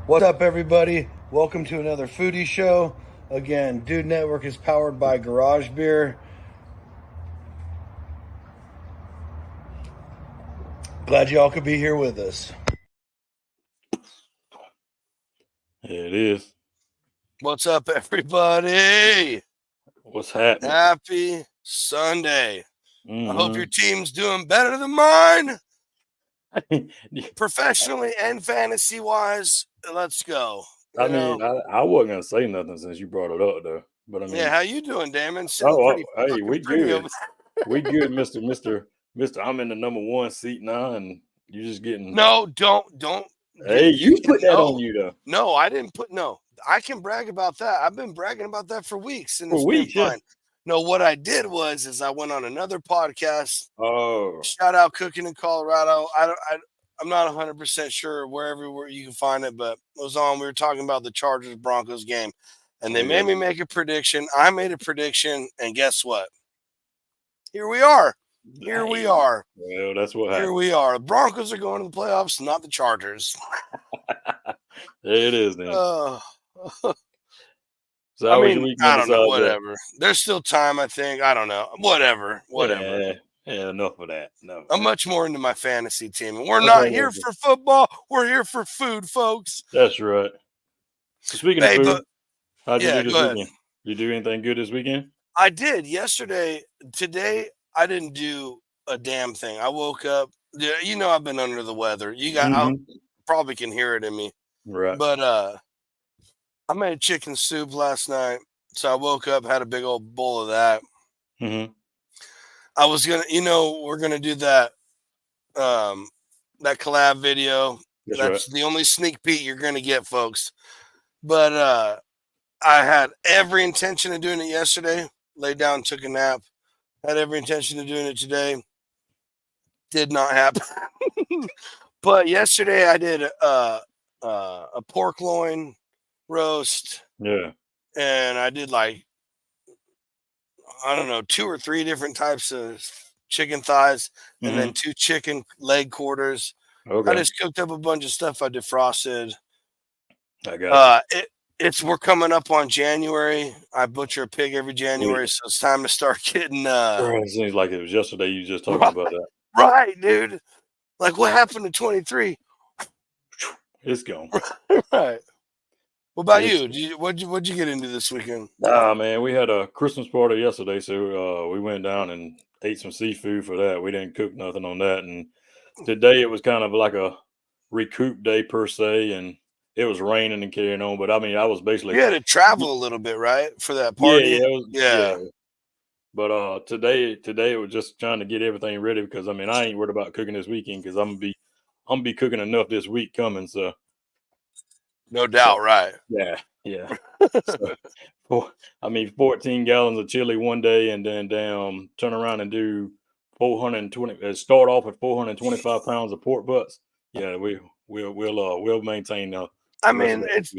What's up, everybody? Welcome to another Foodie show. Again, Dude Network is powered by Garage Beer. Glad y'all could be here with us. It is. What's up, everybody? What's happening? Happy Sunday. Mm-hmm. I hope your team's doing better than mine. Professionally and fantasy-wise, let's go. I wasn't going to say nothing since you brought it up, though. But I mean, yeah, how you doing, Damon? Hey, we good. We good, Mister. I'm in the number one seat now, and you're just getting. No, don't. Hey, you put that on you, though. No, I didn't put. No, I can brag about that. I've been bragging about that for weeks, and it's been fine. Yeah. No, what I did was I went on another podcast. Oh, shout out Cooking in Colorado. I'm not 100% sure wherever you can find it, but it was on. We were talking about the Chargers Broncos game, and they made me make a prediction. I made a prediction, and guess what? Here we are. Here we are. Well, that's what happened. Here we are. The Broncos are going to the playoffs, not the Chargers. There it is, then. So I mean, I don't know. Whatever. There's still time, I think. I don't know. Whatever. Yeah, enough of that. No, I'm much more into my fantasy team. And we're not here for football. We're here for food, folks. That's right. So speaking of food, how'd you do this weekend? Did you do anything good this weekend? I did yesterday. Today, I didn't do a damn thing. I woke up. You know, I've been under the weather. You got, I probably can hear it in me. Right. But I made chicken soup last night. So I woke up, had a big old bowl of that. Mm-hmm. I was gonna, we're gonna do that that collab video. That's the only sneak peek you're gonna get, folks. But I had every intention of doing it yesterday. Laid down, took a nap. Had every intention of doing it today. Did not happen. But yesterday I did a pork loin roast. Yeah. And I did I don't know, 2 or 3 different types of chicken thighs and then 2 chicken leg quarters. Okay. I just cooked up a bunch of stuff. I defrosted. I got we're coming up on January. I butcher a pig every January, so it's time to start getting it seems like it was yesterday you just talking about that. Right, dude. Like what happened to 23? It's gone. Right. What about you? What'd you get into this weekend? Man, we had a Christmas party yesterday, so we went down and ate some seafood for that. We didn't cook nothing on that, and today it was kind of like a recoup day per se, and it was raining and carrying on. But I mean, I was basically you had to travel a little bit, right, for that party. Yeah. But today it was just trying to get everything ready because I mean I ain't worried about cooking this weekend because I'm gonna be cooking enough this week coming, so. No doubt, right? Yeah. So, 14 gallons of chili one day, and then turn around and do 420. Start off with 425 pounds of pork butts. Yeah, we'll maintain. I mean, it's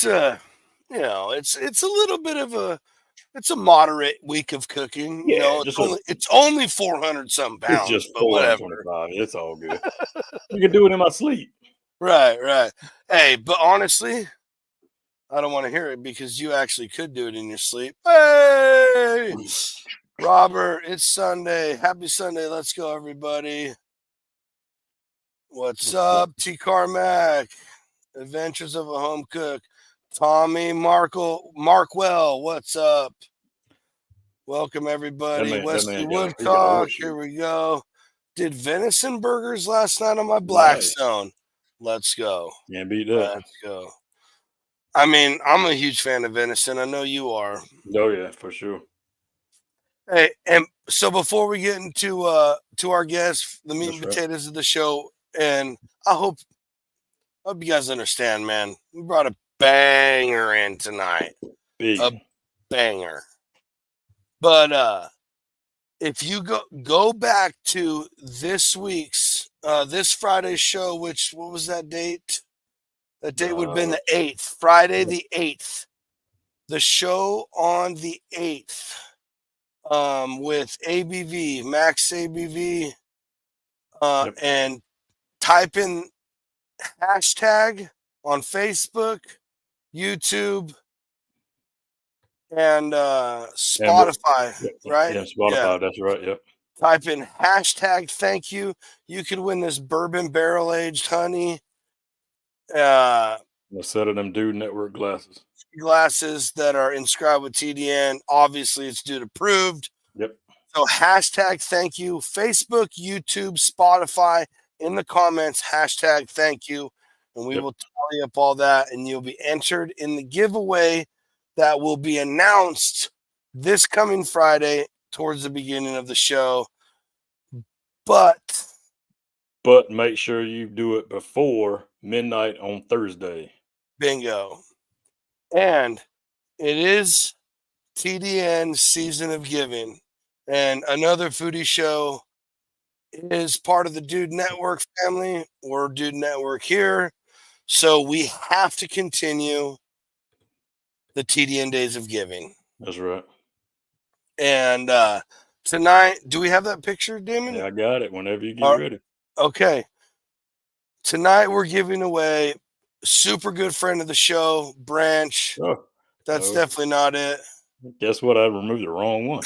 a little bit of it's a moderate week of cooking. Yeah, it's only 400 something pounds. It's just but whatever. It's all good. You can do it in my sleep. Right. Hey, but honestly, I don't want to hear it because you actually could do it in your sleep. Hey, Robert, it's Sunday. Happy Sunday. Let's go, everybody. What's up, T. Carmack? Adventures of a Home Cook. Tommy Markwell, what's up? Welcome, everybody. Wesley Woodcock, here we go. Did venison burgers last night on my Blackstone. Let's go. Yeah, beat that. Let's go. I mean, I'm a huge fan of venison. I know you are. Oh yeah, for sure. Hey, and so before we get into to our guests, the meat and potatoes of the show, and I hope you guys understand, man. We brought a banger in tonight. A banger. But if you go back to this week's this Friday's show, what was that date? That date would have been the 8th, Friday the 8th. The show on the 8th with ABV, Max ABV, and type in hashtag on Facebook, YouTube, and Spotify, right? Yeah, Spotify. That's right. Yep. Type in hashtag thank you. You could win this bourbon barrel aged honey. A set of them Dude Network glasses. Glasses that are inscribed with TDN. Obviously, it's dude approved. Yep. So hashtag thank you. Facebook, YouTube, Spotify. In the comments, hashtag thank you. And we will tally up all that, and you'll be entered in the giveaway that will be announced this coming Friday towards the beginning of the show. But make sure you do it before midnight on Thursday. Bingo. And it is TDN Season of Giving. And another foodie show is part of the Dude Network family. We're Dude Network here. So we have to continue the TDN Days of Giving. That's right. And tonight, do we have that picture, Damon? Yeah, I got it whenever you get ready. Okay. Tonight, we're giving away super good friend of the show, Branch. Oh, That's definitely not it. Guess what? I removed the wrong one.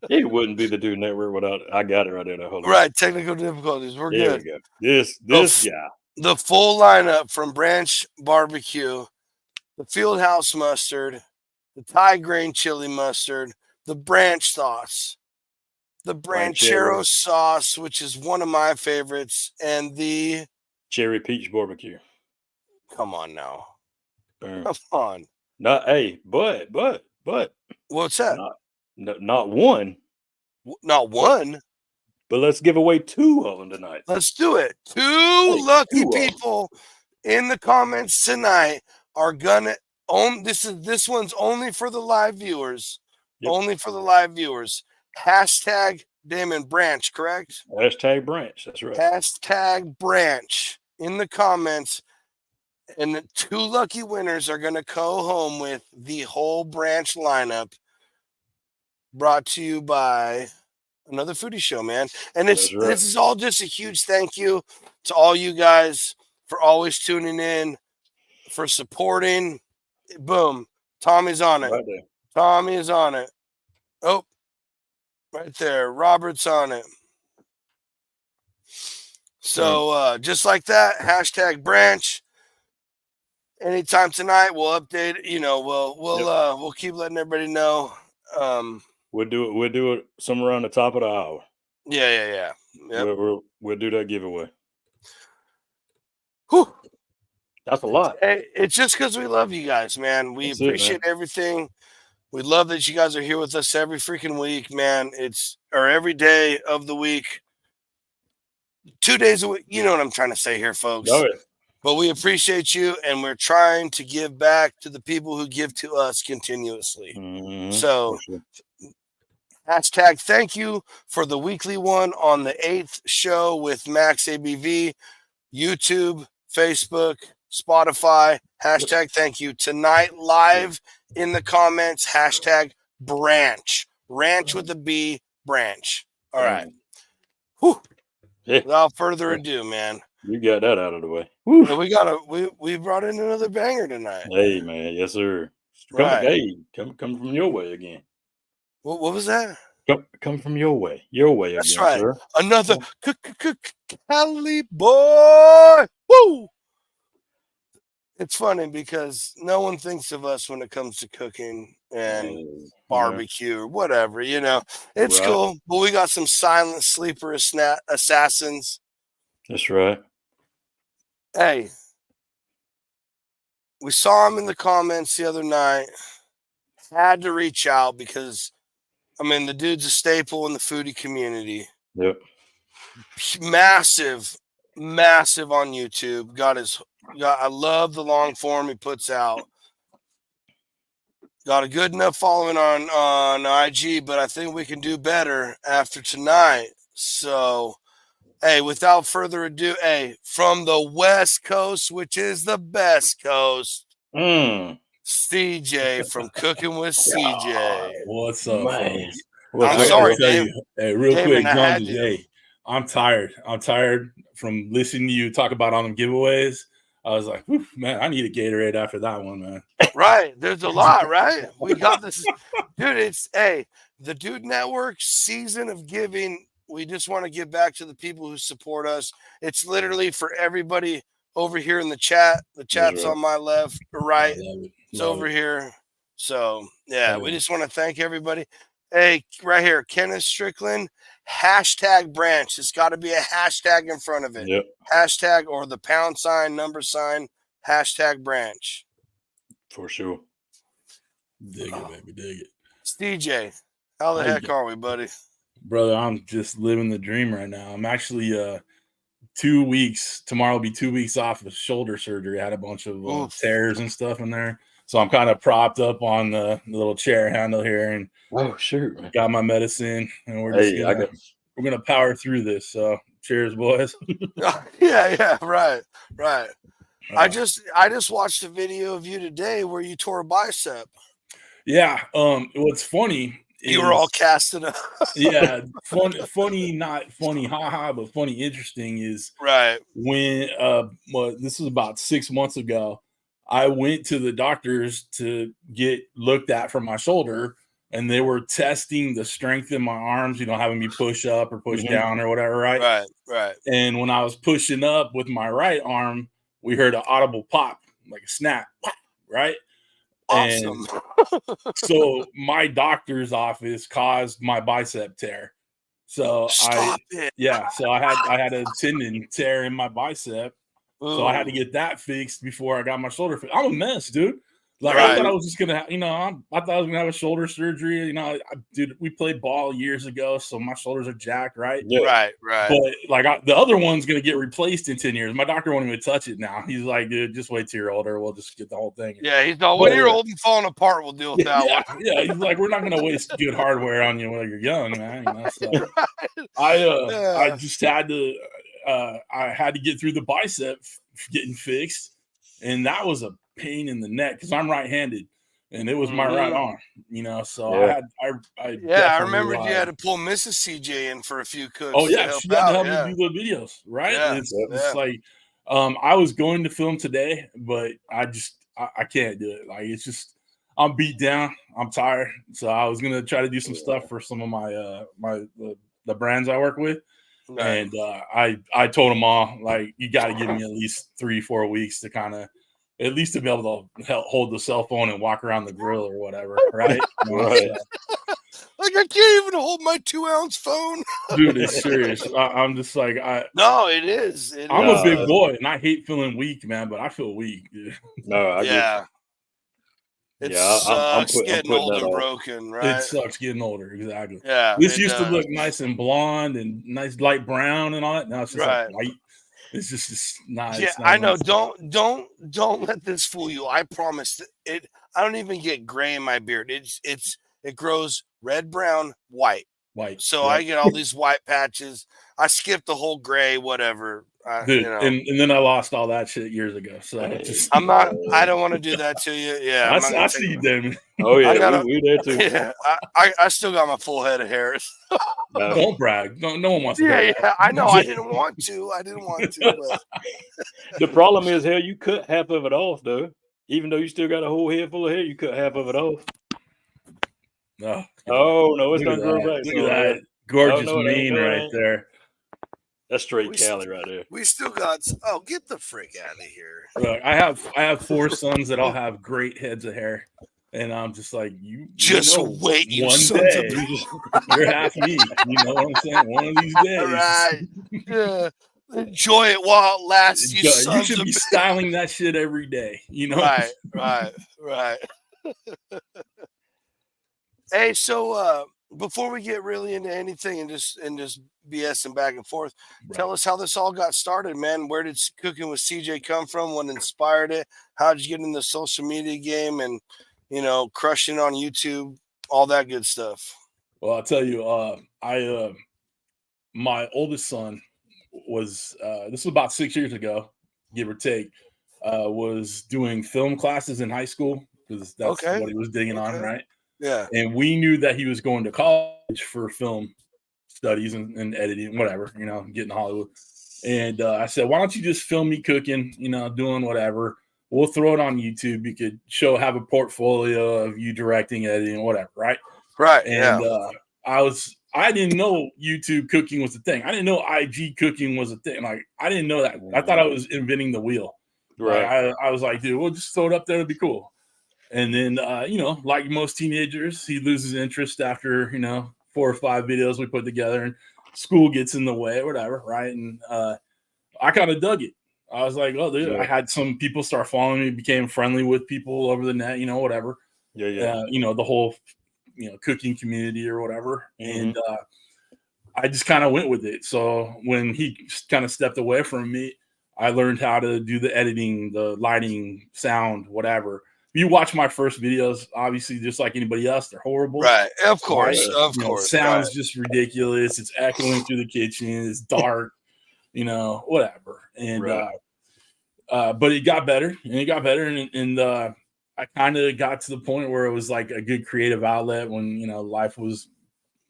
It wouldn't be the Dude Network without it. I got it right there. Hold on. Right. Technical difficulties. We're there good. We go. This guy. The full lineup from Branch Barbecue, the Fieldhouse Mustard, the Thai Grain Chili Mustard, the Branch Sauce, the Branchero Sauce, which is one of my favorites, and the Cherry Peach Barbecue. Come on now. Boom. Come on. Not but what's that? Not one. Not one. But let's give away 2 of them tonight. Let's do it. Two lucky people in the comments tonight are gonna own this one's only for the live viewers. Yep. Only for the live viewers. Hashtag Damon Branch, correct? Hashtag Branch. That's right. Hashtag Branch in the comments. And the 2 lucky winners are going to go home with the whole Branch lineup, brought to you by another foodie show, man. And this is all just a huge thank you to all you guys for always tuning in, for supporting. Boom. Tommy's on it. Right there. Tommy is on it. Oh, right there. Robert's on it. So just like that, hashtag Branch. Anytime tonight, we'll update. We'll keep letting everybody know. We'll do it somewhere around the top of the hour. Yeah. Yep. We'll do that giveaway. Whew. That's a lot. Hey, it's just because we love you guys, man. We appreciate everything. We love that you guys are here with us every freaking week, man. Or every day of the week. 2 days a week. You know what I'm trying to say here, folks. Oh, yeah. But we appreciate you, and we're trying to give back to the people who give to us continuously. Mm-hmm. So, hashtag thank you for the weekly one on the 8th show with Max ABV, YouTube, Facebook, Spotify. Hashtag thank you. Tonight, live in the comments, hashtag Branch. Ranch with a B, Branch. All right. Whew. Yeah. Without further ado, man. You got that out of the way. We brought in another banger tonight. Hey, man. Yes, sir. Come from your way again. What was that? Come from your way. Your way That's again, right. sir. Another Cali boy. Woo! It's funny because no one thinks of us when it comes to cooking and barbecue or whatever, It's cool, but we got some silent sleeper assassins. That's right. Hey, we saw him in the comments the other night. Had to reach out because, the dude's a staple in the foodie community. Yep. Massive on YouTube. I love the long form he puts out. Got a good enough following on IG, but I think we can do better after tonight. So, hey, without further ado, from the West Coast, which is the best coast, CJ from Cooking with CJ. What's up, man? folks? I'm sorry, Dave. Hey, real quick, John. Hey, I'm tired. I'm tired from listening to you talk about all them giveaways. I was like, man, I need a Gatorade after that one, man. Right. There's a lot, right? We got this. Dude, it's, the Dude Network season of giving. We just want to give back to the people who support us. It's literally for everybody over here in the chat. The chat's on my left or right. It's over here. So, yeah, we just want to thank everybody. Hey, right here, Kenneth Strickland, #branch. It's got to be a hashtag in front of it. Yep. Hashtag or the #, number sign, #branch. For sure. Dig it, baby. Dig it. DJ, how the heck are we, buddy? Brother, I'm just living the dream right now. I'm actually 2 weeks. Tomorrow will be 2 weeks off of shoulder surgery. I had a bunch of tears and stuff in there. So I'm kind of propped up on the little chair handle here and got my medicine, and we're just gonna power through this. So cheers, boys. yeah, right. I just watched a video of you today where you tore a bicep. Yeah. What's funny is you were all casted up. Yeah, funny, not funny, haha, but funny, interesting is right when this was about 6 months ago. I went to the doctors to get looked at for my shoulder, and they were testing the strength in my arms, having me push up or push down or whatever, right? Right. And when I was pushing up with my right arm, we heard an audible pop, like a snap, right? Awesome. And so my doctor's office caused my bicep tear. So I had a tendon tear in my bicep. So I had to get that fixed before I got my shoulder fixed. I'm a mess, dude. Like I thought I was just gonna, I thought I was gonna have a shoulder surgery. Dude, we played ball years ago, so my shoulders are jacked, right? Yeah. Right. But the other one's gonna get replaced in 10 years. My doctor won't even touch it now. He's like, dude, just wait till you're older. We'll just get the whole thing. Yeah, he's not. When you're old and falling apart, we'll deal with that one. Yeah, he's like, we're not gonna waste good hardware on you while you're young, man. So I just had to. I had to get through the bicep getting fixed, and that was a pain in the neck because I'm right-handed, and it was my right arm, So I remember you had to pull Mrs. CJ in for a few cooks. Oh yeah, she had to help me do the videos, right? Yeah. It's like I was going to film today, but I can't do it. Like it's just I'm beat down, I'm tired, so I was gonna try to do some stuff for some of my the brands I work with. Right. And I told them all, like, you got to give me at least 3-4 weeks to kind of at least to be able to hold the cell phone and walk around the grill or whatever, right? Right. Like I can't even hold my 2-ounce phone. Dude, it's serious. I'm just like No, it is. I'm a big boy and I hate feeling weak, man, but I feel weak, dude. No, I get it sucks getting old and broken, right? It sucks getting older, exactly. Yeah. This used to look nice and blonde and nice light brown and all that. Now it's just like white. It's just not. Yeah, I know. Don't let this fool you. I promise it. I don't even get gray in my beard. It grows red, brown, white. So I get all these white patches. I skipped the whole gray, whatever. Dude, and then I lost all that shit years ago. So I'm not. I don't want to do that to you. Yeah, I see you, Damon. Oh yeah, we there too. Yeah, I still got my full head of hair. No. Don't brag. No one wants to. Yeah, I know. I didn't want to. But. The problem is, hell, you cut half of it off, though. Even though you still got a whole head full of hair, you cut half of it off. No. Oh no, it's not grow back. Look at that gorgeous mane right there. That's straight Cali right there. We still got. Oh, get the frick out of here! Look, I have 4 sons that all have great heads of hair, and I'm just like you. Just wait, you one day you're half me. You know what I'm saying? One of these days, right? Yeah. Enjoy it while it lasts. You should be styling that shit every day. You know? Right. Hey, so before we get really into anything and just BSing back and forth, tell us how this all got started, man. Where did Cooking with CJ come from? What inspired it? How did you get in the social media game and crushing on YouTube, all that good stuff? Well, I'll tell you, my oldest son was this was about 6 years ago, give or take, was doing film classes in high school because that's what he was digging on, right? Yeah. And we knew that he was going to college for film. studies and editing, whatever, getting to Hollywood. And I said, why don't you just film me cooking, doing whatever. We'll throw it on YouTube. You could have a portfolio of you directing, editing, whatever, right? Right. And I didn't know YouTube cooking was a thing. I didn't know IG cooking was a thing. Like, I didn't know that. I thought I was inventing the wheel. Right. Like, I was like, dude, we'll just throw it up there. It'll be cool. And then, like most teenagers, he loses interest after, 4 or 5 videos we put together, and school gets in the way, whatever, right? And I kind of dug it. I was like, oh, dude, I had some people start following me, became friendly with people over the net, whatever. Yeah. The whole, cooking community or whatever. And I just kind of went with it. So when he kind of stepped away from me, I learned how to do the editing, the lighting, sound, whatever. You watch my first videos, obviously, just like anybody else, they're horrible. Right. Of course. Right? Of course. Sounds just ridiculous. It's echoing through the kitchen. It's dark, whatever. And, but it got better and it got better. And I kind of got to the point where it was like a good creative outlet when, life was,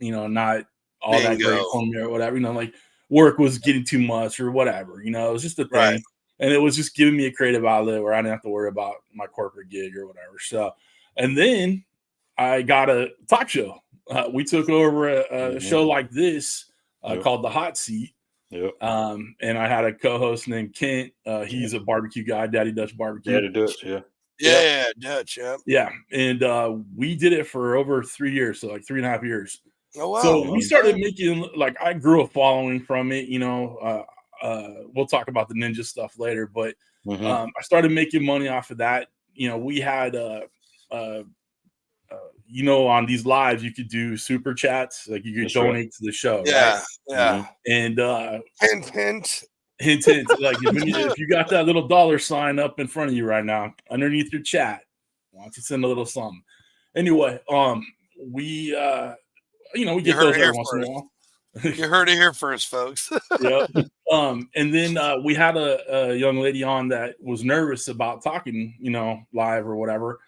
not all that great for me or whatever, like work was getting too much or whatever, it was just a thing. Right. And it was just giving me a creative outlet where I didn't have to worry about my corporate gig or whatever. So, and then I got a talk show. We took over a show like this called The Hot Seat. Yep. And I had a co-host named Kent. He's a barbecue guy, Daddy Dutch Barbecue. Daddy Dutch, Yeah, Dutch, yeah. And we did it for over 3 years, so like 3.5 years. Oh wow! So we started making, like, I grew a following from it. We'll talk about the ninja stuff later, but I started making money off of that. We had on these lives you could do super chats, like you could donate to the show. Yeah, right? yeah. And hint. Like if you got that little dollar sign up in front of you right now, underneath your chat, why don't you send a little something? Anyway, we we get those every once in a while. You heard it here first, folks. Yeah. And then we had a young lady on that was nervous about talking, live or whatever.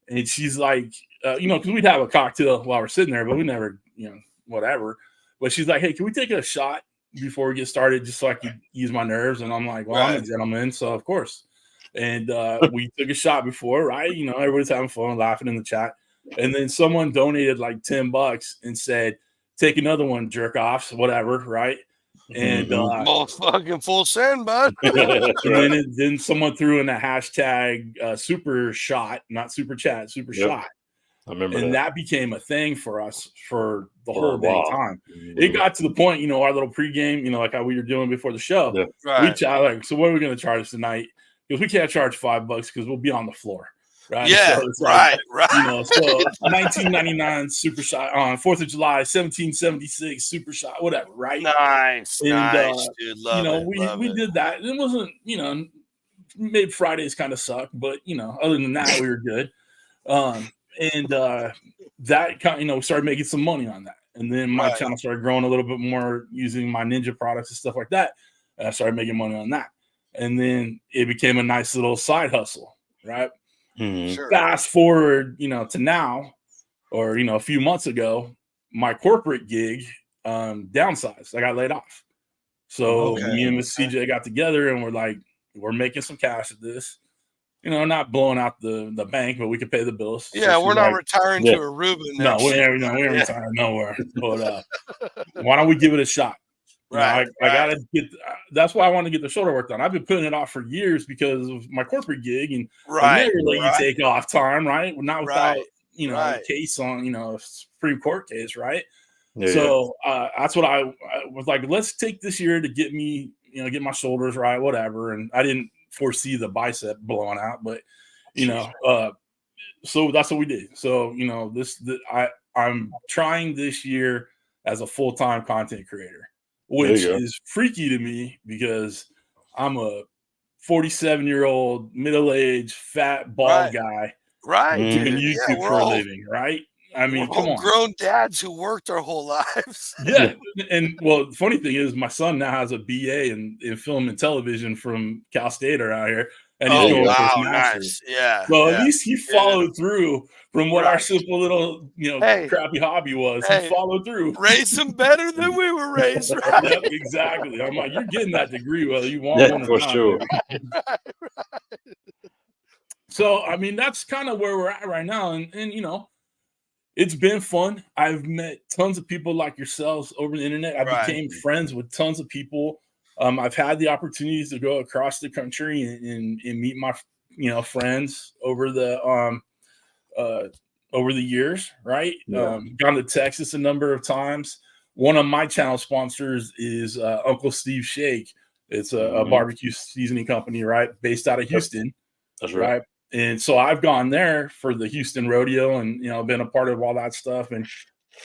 And she's like, because we'd have a cocktail while we're sitting there, but we never, whatever. But she's like, hey, can we take a shot before we get started just so I can ease my nerves? And I'm like, well, I'm a gentleman, so of course. And we took a shot before, right? Everybody's having fun, laughing in the chat. And then someone donated like $10 and said, take another one, jerk offs, whatever, right? And fucking full send, bud. And then someone threw in a hashtag super shot, not super chat, super shot. I remember and that became a thing for us for the whole day time. It got to the point, our little pregame, like how we were doing before the show. We like, so what are we going to charge tonight? Because we can't charge $5 because we'll be on the floor. Right. Yeah. So it's like, so 1999 super shot on 4th of July, 1776 super shot, whatever. Right. Nice. And, nice, dude. Love we did that. It wasn't, made Fridays kind of suck, but, other than that, we were good. And that kind we started making some money on that. And then my channel started growing a little bit more using my ninja products and stuff like that. And I started making money on that. And then it became a nice little side hustle. Right. Sure. Fast forward, to now, or a few months ago, my corporate gig downsized. I got laid off. So me and Miss CJ got together and we're like, we're making some cash at this. Not blowing out the bank, but we could pay the bills. Yeah, so we're not retiring to a Reuben. No, we ain't retiring nowhere. But why don't we give it a shot? I gotta get. That's why I want to get the shoulder work done. I've been putting it off for years because of my corporate gig, and they never let you take off time, right? Not without a case on a Supreme Court case, right? So that's what I was like. Let's take this year to get me, get my shoulders right, whatever. And I didn't foresee the bicep blowing out, but so that's what we did. So I'm trying this year as a full-time content creator, which is freaky to me because I'm a 47-year-old, middle-aged, fat, bald guy, doing YouTube for a living, right? I mean, come on, grown dads who worked our whole lives. And well, the funny thing is, my son now has a BA in film and television from Cal State around here. and he's going for his wow, master's. nice. Yeah. So at least he followed through from what our Right. simple little, crappy hobby was. He followed through. Raised him better than we were raised, right? Yep, exactly. I'm like, you're getting that degree whether you want one or for not. sure. Right. So I mean, that's kind of where we're at right now, and it's been fun. I've met tons of people like yourselves over the internet. I became friends with tons of people. I've had the opportunities to go across the country and meet my friends over the years, right? Yeah. Gone to Texas a number of times. One of my channel sponsors is Uncle Steve Shake. It's a barbecue seasoning company, right? Based out of Houston. That's right. And so I've gone there for the Houston rodeo and, been a part of all that stuff. And,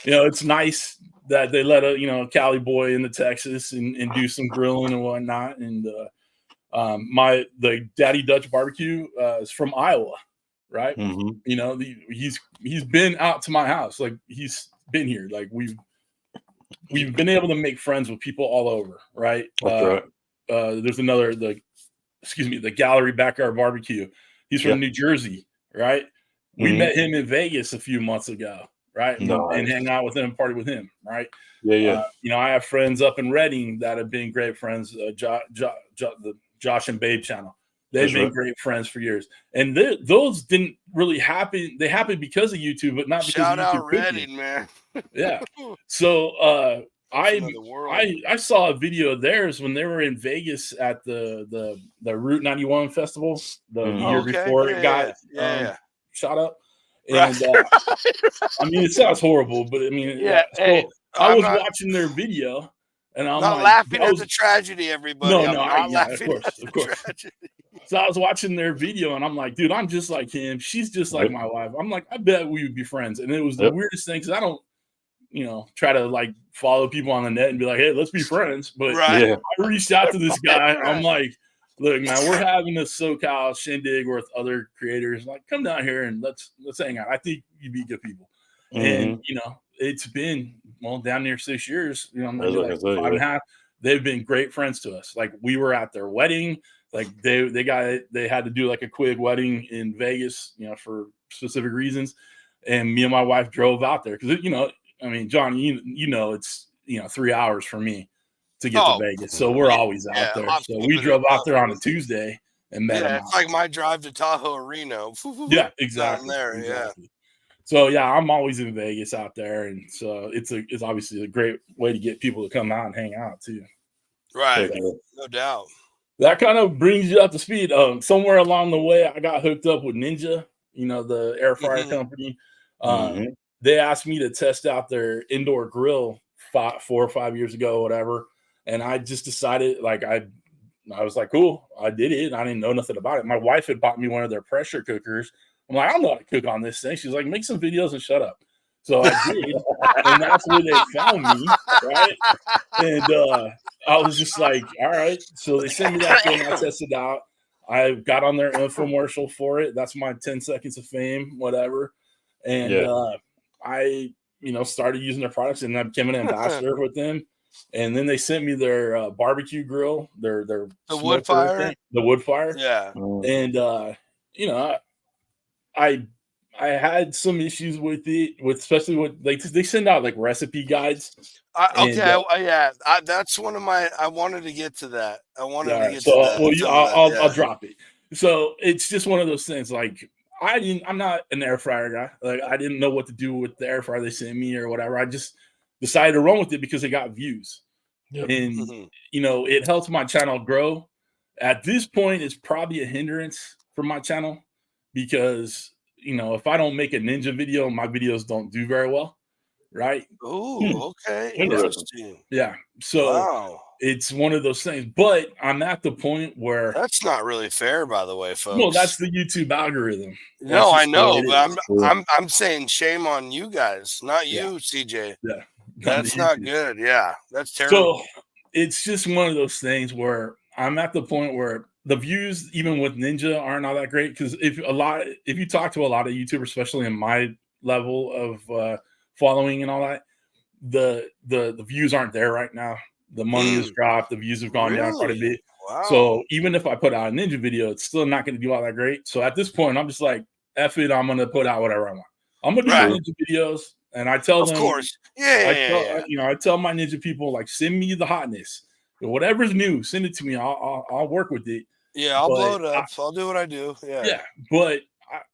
it's nice that they let a Cali boy into Texas and do some grilling and whatnot. And the Daddy Dutch barbecue is from Iowa, right? He's been out to my house. Like he's been here. Like we've been able to make friends with people all over, right? That's right. There's the Gallery Backyard Barbecue. He's from New Jersey, right? We met him in Vegas a few months ago, right? And hang out with him, party with him, right? Yeah. I have friends up in Reading that have been great friends. The Josh and Babe channel. They've been great friends for years. And those didn't really happen. They happened because of YouTube, but not because Shout of YouTube. out Reading, man. Yeah. So I saw a video of theirs when they were in Vegas at the Route 91 festival the year before it got shot up. And I mean, it sounds horrible, but I mean, I was watching their video, and I'm not like, laughing at the tragedy, everybody. No, I'm not laughing of course. tragedy. So I was watching their video, and I'm like, dude, I'm just like him. She's just like my wife. I'm like, I bet we would be friends. And it was the weirdest thing because I don't, try to like follow people on the net and be like, hey, let's be friends. But I reached out to this guy. I'm like, look, man, we're having a SoCal shindig with other creators. Like, come down here and let's hang out. I think you'd be good people. And it's been down near 6 years. Maybe like 5.5. They've been great friends to us. Like we were at their wedding. Like they had to do like a quick wedding in Vegas, for specific reasons. And me and my wife drove out there because I mean, John, it's 3 hours for me to get to Vegas, so we're always out there. So we drove out there on a Tuesday and met him. It's like my drive to Tahoe or Reno. Yeah, exactly. Exactly. So I'm always in Vegas out there, and so it's obviously a great way to get people to come out and hang out too. Right, no doubt. That kind of brings you up to speed. Somewhere along the way, I got hooked up with Ninja, the air fryer company. They asked me to test out their indoor grill 4 or 5 years ago, whatever. And I just decided, like, I was like, cool, I did it. I didn't know nothing about it. My wife had bought me one of their pressure cookers. I'm like, I don't know how to cook on this thing. She's like, make some videos and shut up. So I did. And that's where they found me, right? And I was just like, all right. So they sent me that thing. I tested it out. I got on their infomercial for it. That's my 10 seconds of fame, whatever. And I, started using their products, and I became an ambassador with them. And then they sent me their barbecue grill, their wood fire, the wood fire. Yeah. And I had some issues with it, especially with they send out like recipe guides. That's one of my. I wanted to get to that. I'll drop it. So it's just one of those things. Like I'm not an air fryer guy. Like I didn't know what to do with the air fryer they sent me or whatever. I just decided to run with it because it got views, and it helps my channel grow. At this point, it's probably a hindrance for my channel because if I don't make a Ninja video, my videos don't do very well, right? Oh, okay, interesting. Yeah, so it's one of those things. But I'm at the point where that's not really fair, by the way, folks. No, that's the YouTube algorithm. No, I know, but I'm saying shame on you guys, not you, CJ. Yeah, that's not good. Yeah, that's terrible. So it's just one of those things where I'm at the point where the views, even with Ninja, aren't all that great. Because if you talk to a lot of YouTubers, especially in my level of following and all that, the views aren't there right now. The money has dropped. The views have gone down quite a bit. Wow. So even if I put out a ninja video, it's still not going to do all that great. So at this point, I'm just like, F it, I'm going to put out whatever I want. I'm going to do Right. ninja videos, and I tell Of them, course. Yeah. I tell my ninja people, like, send me the hotness. Whatever's new, send it to me. I'll work with it. Yeah, I'll blow it up. I'll do what I do. Yeah. But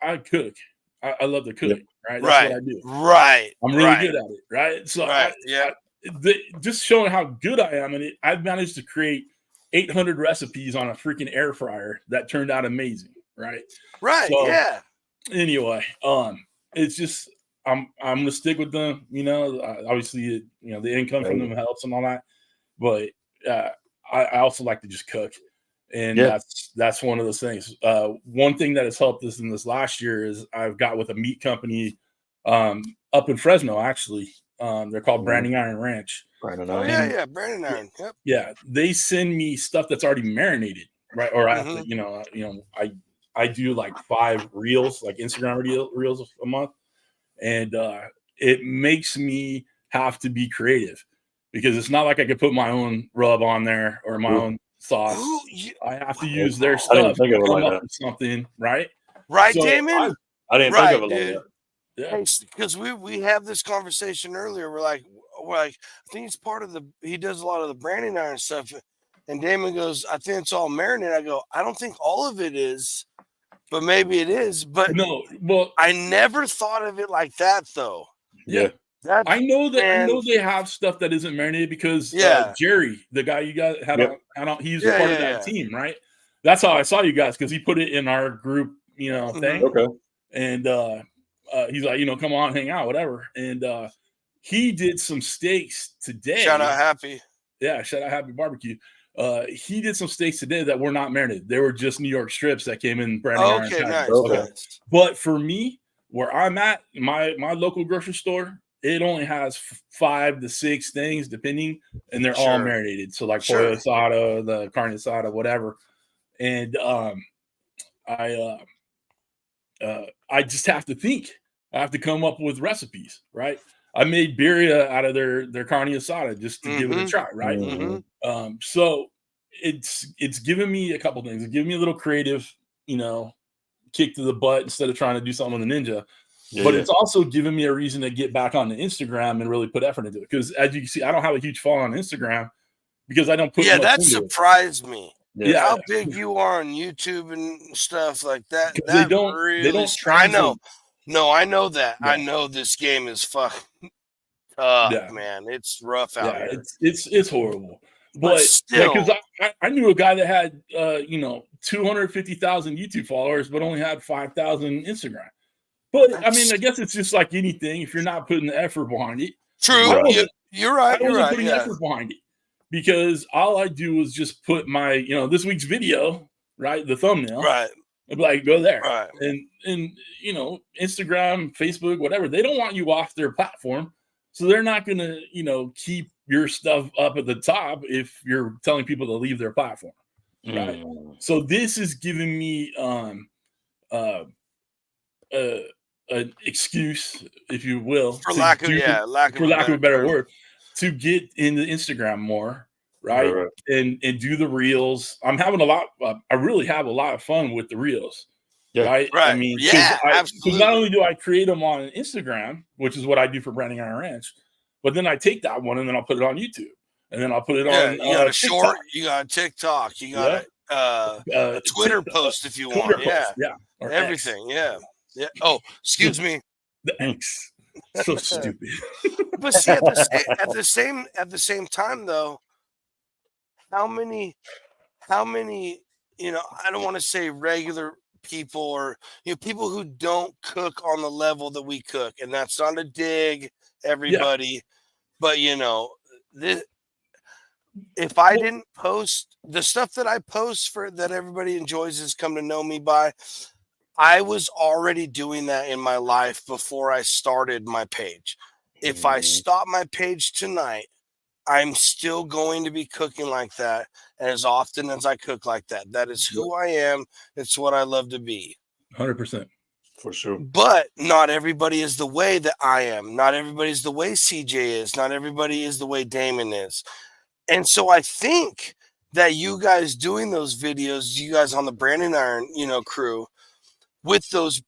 I cook. I love to cook. Yep. Right. That's what I do. Right. I'm really good at it. Right. So just showing how good I am in it, I've managed to create 800 recipes on a freaking air fryer that turned out amazing. Right. So, yeah. Anyway, it's just I'm gonna stick with them. You know, obviously, the income from them helps and all that. But I also like to just cook, and that's one of those things. One thing that has helped us in this last year is I've got with a meat company up in Fresno. Actually, they're called Branding Iron Ranch. Branding Iron. Yep. Yeah, they send me stuff that's already marinated, right? Or I have to, I do like 5 reels, like Instagram reels a month, and it makes me have to be creative because it's not like I could put my own rub on there or my own sauce. I have to use their stuff to come up with something, right? Right, so Damon? I didn't think of it like that. Yeah, because we have this conversation earlier. We're like, I think it's part of he does a lot of the Branding Iron stuff. And Damon goes, I think it's all marinated. I go, I don't think all of it is, but maybe it is. But no, well, I never thought of it like that, though. Yeah. I know they have stuff that isn't marinated because Jerry, the guy you guys had on, he's part of that team, right? That's how I saw you guys because he put it in our group, thing. Okay. And he's like, come on, hang out, whatever. And he did some steaks today. Shout out Happy. Yeah, shout out Happy Barbecue. He did some steaks today that were not marinated. They were just New York strips that came in Branding Iron. Nice. Okay. But for me, where I'm at, my local grocery store, it only has 5 to 6 things, depending, and they're all marinated. So like pollo asada, the carne asada, whatever. And I just have to think. I have to come up with recipes, right? I made birria out of their carne asada just to give it a try, right? Mm-hmm. So it's given me a couple things. It's given me a little creative, kick to the butt instead of trying to do something with a ninja. But it's also given me a reason to get back on the Instagram and really put effort into it. Because as you can see, I don't have a huge following on Instagram because I don't put much that into surprised me. Yeah, how big you are on YouTube and stuff like that. They don't I know. No, I know that. Yeah. I know this game is fucking man. It's rough out here. It's horrible. But still, because I knew a guy that had 250,000 YouTube followers, but only had 5,000 Instagram. But I mean, I guess it's just like anything. If you're not putting the effort behind it, true. You're right. I wasn't putting effort behind it because all I do is just put my, this week's video, right, the thumbnail, right. I'd be like, go there, right. And Instagram, Facebook, whatever. They don't want you off their platform, so they're not gonna, keep your stuff up at the top if you're telling people to leave their platform, right? So this is giving me an excuse, if you will, for lack of a better word, to get into Instagram more, right? And do the reels. I'm having I really have a lot of fun with the reels, right? I mean, absolutely. Because not only do I create them on Instagram, which is what I do for Branding Iron Ranch, but then I take that one and then I'll put it on YouTube, and then I'll put it on. You got a short, you got a TikTok, you got a Twitter post if you want, or everything, Yeah. Oh, excuse me. Thanks. So stupid. But see, at the same time, though, how many? I don't want to say regular people or people who don't cook on the level that we cook, and that's not a dig, everybody. But if I didn't post the stuff that I post that everybody enjoys has come to know me by. I was already doing that in my life before I started my page. If I stop my page tonight, I'm still going to be cooking like that as often as I cook like that. That is who I am. It's what I love to be. 100%. For sure. But not everybody is the way that I am. Not everybody is the way CJ is. Not everybody is the way Damon is. And so I think that you guys doing those videos, you guys on the Brandon Iron, crew with those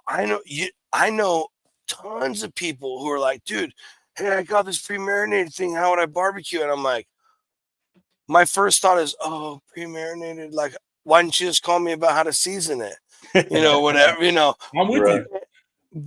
I know tons of people who are like, dude, hey, I got this pre-marinated thing. How would I barbecue? And I'm like, my first thought is, oh, pre-marinated. Like, why didn't you just call me about how to season it? Whatever, I'm with Right. you.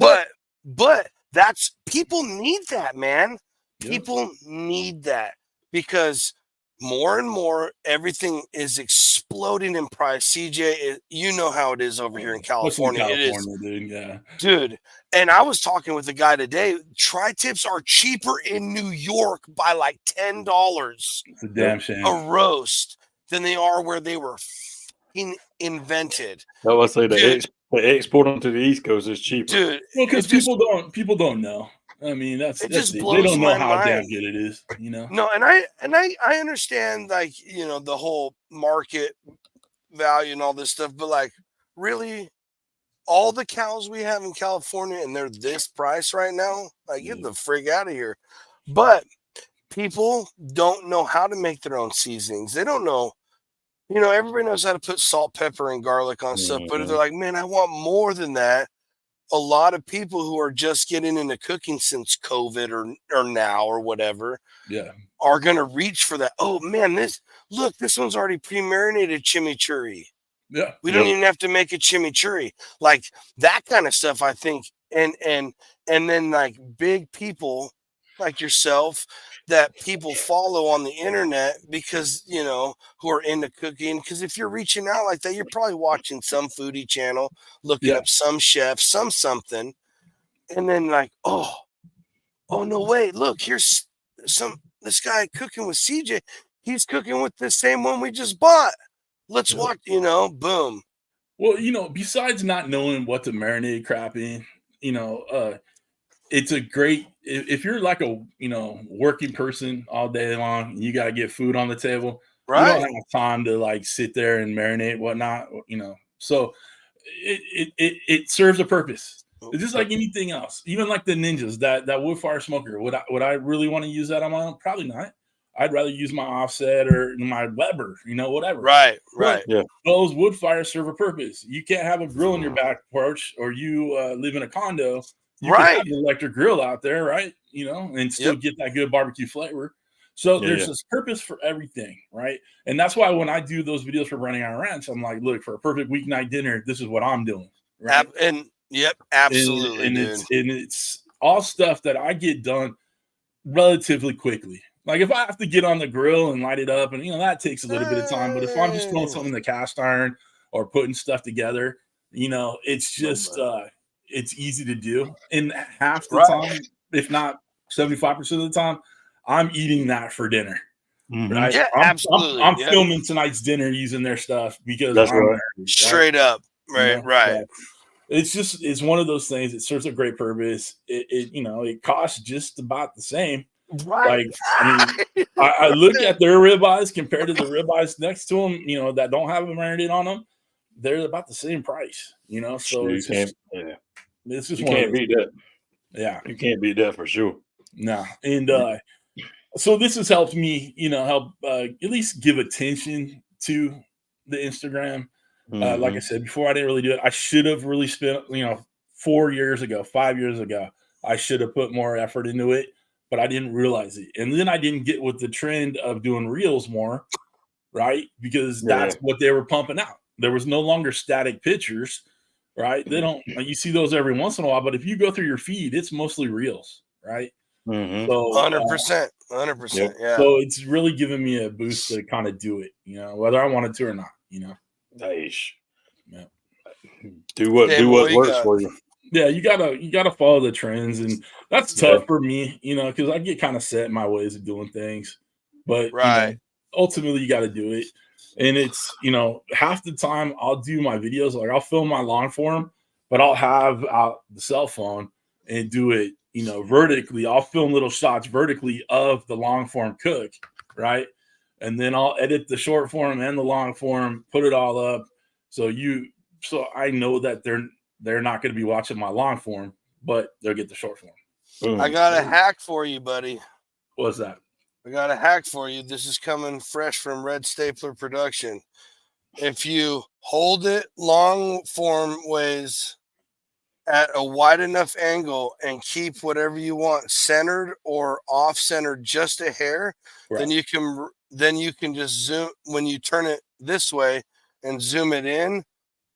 But that's people need that, man. Yeah. People need that because more and more everything is exploding in price. CJ, you know how it is over here in California. It is, dude. Yeah. dude. And I was talking with a guy today. Tri-tips are cheaper in New York by like $10 It's a damn shame. a roast than they are where they were invented. I would say Dude. the export them to the East Coast is cheaper. Dude, Well, because people don't know. I mean, that's just it. They blows don't know my how mind. damn good it is, No, and I understand, like, the whole market value and all this stuff, but like, really, all the cows we have in California and they're this price right now, like, get the frig out of here. But people don't know how to make their own seasonings. They don't know. Everybody knows how to put salt, pepper, and garlic on stuff, but if they're like, man, I want more than that. A lot of people who are just getting into cooking since COVID or now or whatever, yeah, are going to reach for that. Oh man, this one's already pre-marinated chimichurri. yeah. We don't even have to make a chimichurri. Like that kind of stuff, I think. And then like big people like yourself that people follow on the internet because, who are into cooking. Because if you're reaching out like that, you're probably watching some foodie channel, looking up some chef, something. And then like, oh no, wait, look, here's this guy cooking with CJ. He's cooking with the same one we just bought. Let's watch, boom. Well, besides not knowing what to marinate crap in, it's a great if you're like a working person all day long and you gotta get food on the table, right? You don't have time to like sit there and marinate whatnot, So it serves a purpose. It's just like anything else. Even like the Ninjas, that wood fire smoker. Would I really want to use that on my own? Probably not. I'd rather use my offset or my Weber, whatever. Right. Yeah. Those wood fires serve a purpose. You can't have a grill in your back porch, or you live in a condo. You can have an electric grill out there, right? And still get that good barbecue flavor. So there's this purpose for everything, right? And that's why when I do those videos for Running Iron Ranch, I'm like, look, for a perfect weeknight dinner, this is what I'm doing. Right? Absolutely. And it's all stuff that I get done relatively quickly. Like if I have to get on the grill and light it up, and that takes a little bit of time. But if I'm just throwing something in the cast iron or putting stuff together, it's just it's easy to do. And half the time, if not 75% of the time, I'm eating that for dinner. Mm-hmm. Right? Yeah, absolutely. I'm filming tonight's dinner using their stuff because that's I'm right. married, straight up. Right. So it's one of those things. It serves a great purpose. It costs just about the same. Right. Like, I look at their ribeyes compared to the ribeyes next to them, that don't have a marinade on them. They're about the same price, So it's just you can't beat that. Yeah, you can't beat that for sure. No, and so this has helped me, help at least give attention to the Instagram. Like I said before, I didn't really do it. I should have really spent, 5 years ago, I should have put more effort into it, but I didn't realize it. And then I didn't get with the trend of doing reels more, right? Because that's what they were pumping out. There was no longer static pictures, right? They don't, you see those every once in a while, but if you go through your feed, it's mostly reels, right? Mm-hmm. So 100%. Yeah. So it's really given me a boost to kind of do it, whether I wanted to or not, Nice. Yeah. Do what works for you. Yeah, you gotta follow the trends, and that's tough for me, because I get kind of set in my ways of doing things. But ultimately, you got to do it, and it's half the time I'll do my videos, like I'll film my long form, but I'll have out the cell phone and do it, vertically. I'll film little shots vertically of the long form cook, right, and then I'll edit the short form and the long form, put it all up, so I know that they're not going to be watching my long form, but they'll get the short form. I got a hack for you, buddy. What's that? I got a hack for you. This is coming fresh from Red Stapler Production. If you hold it long form ways at a wide enough angle and keep whatever you want centered or off centered just a hair, Right. then you can just zoom when you turn it this way and zoom it in.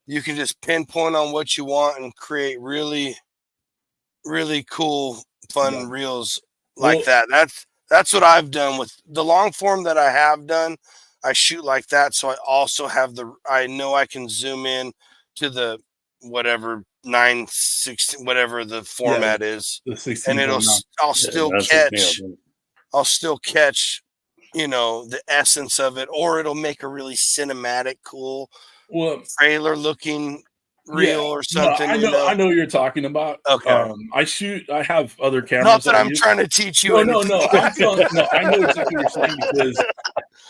You can just pinpoint on what you want and create really, really cool, fun reels like that. That's what I've done with the long form that I have done. I shoot like that, so I also have I know I can zoom in to the whatever 916, whatever the format is, the 16, and I'll still catch, the essence of it, or it'll make a really cinematic, cool, trailer looking reel or something. I know what you're talking about. Okay. I have other cameras. Not that I'm trying to teach you. No. I know exactly what you're saying, because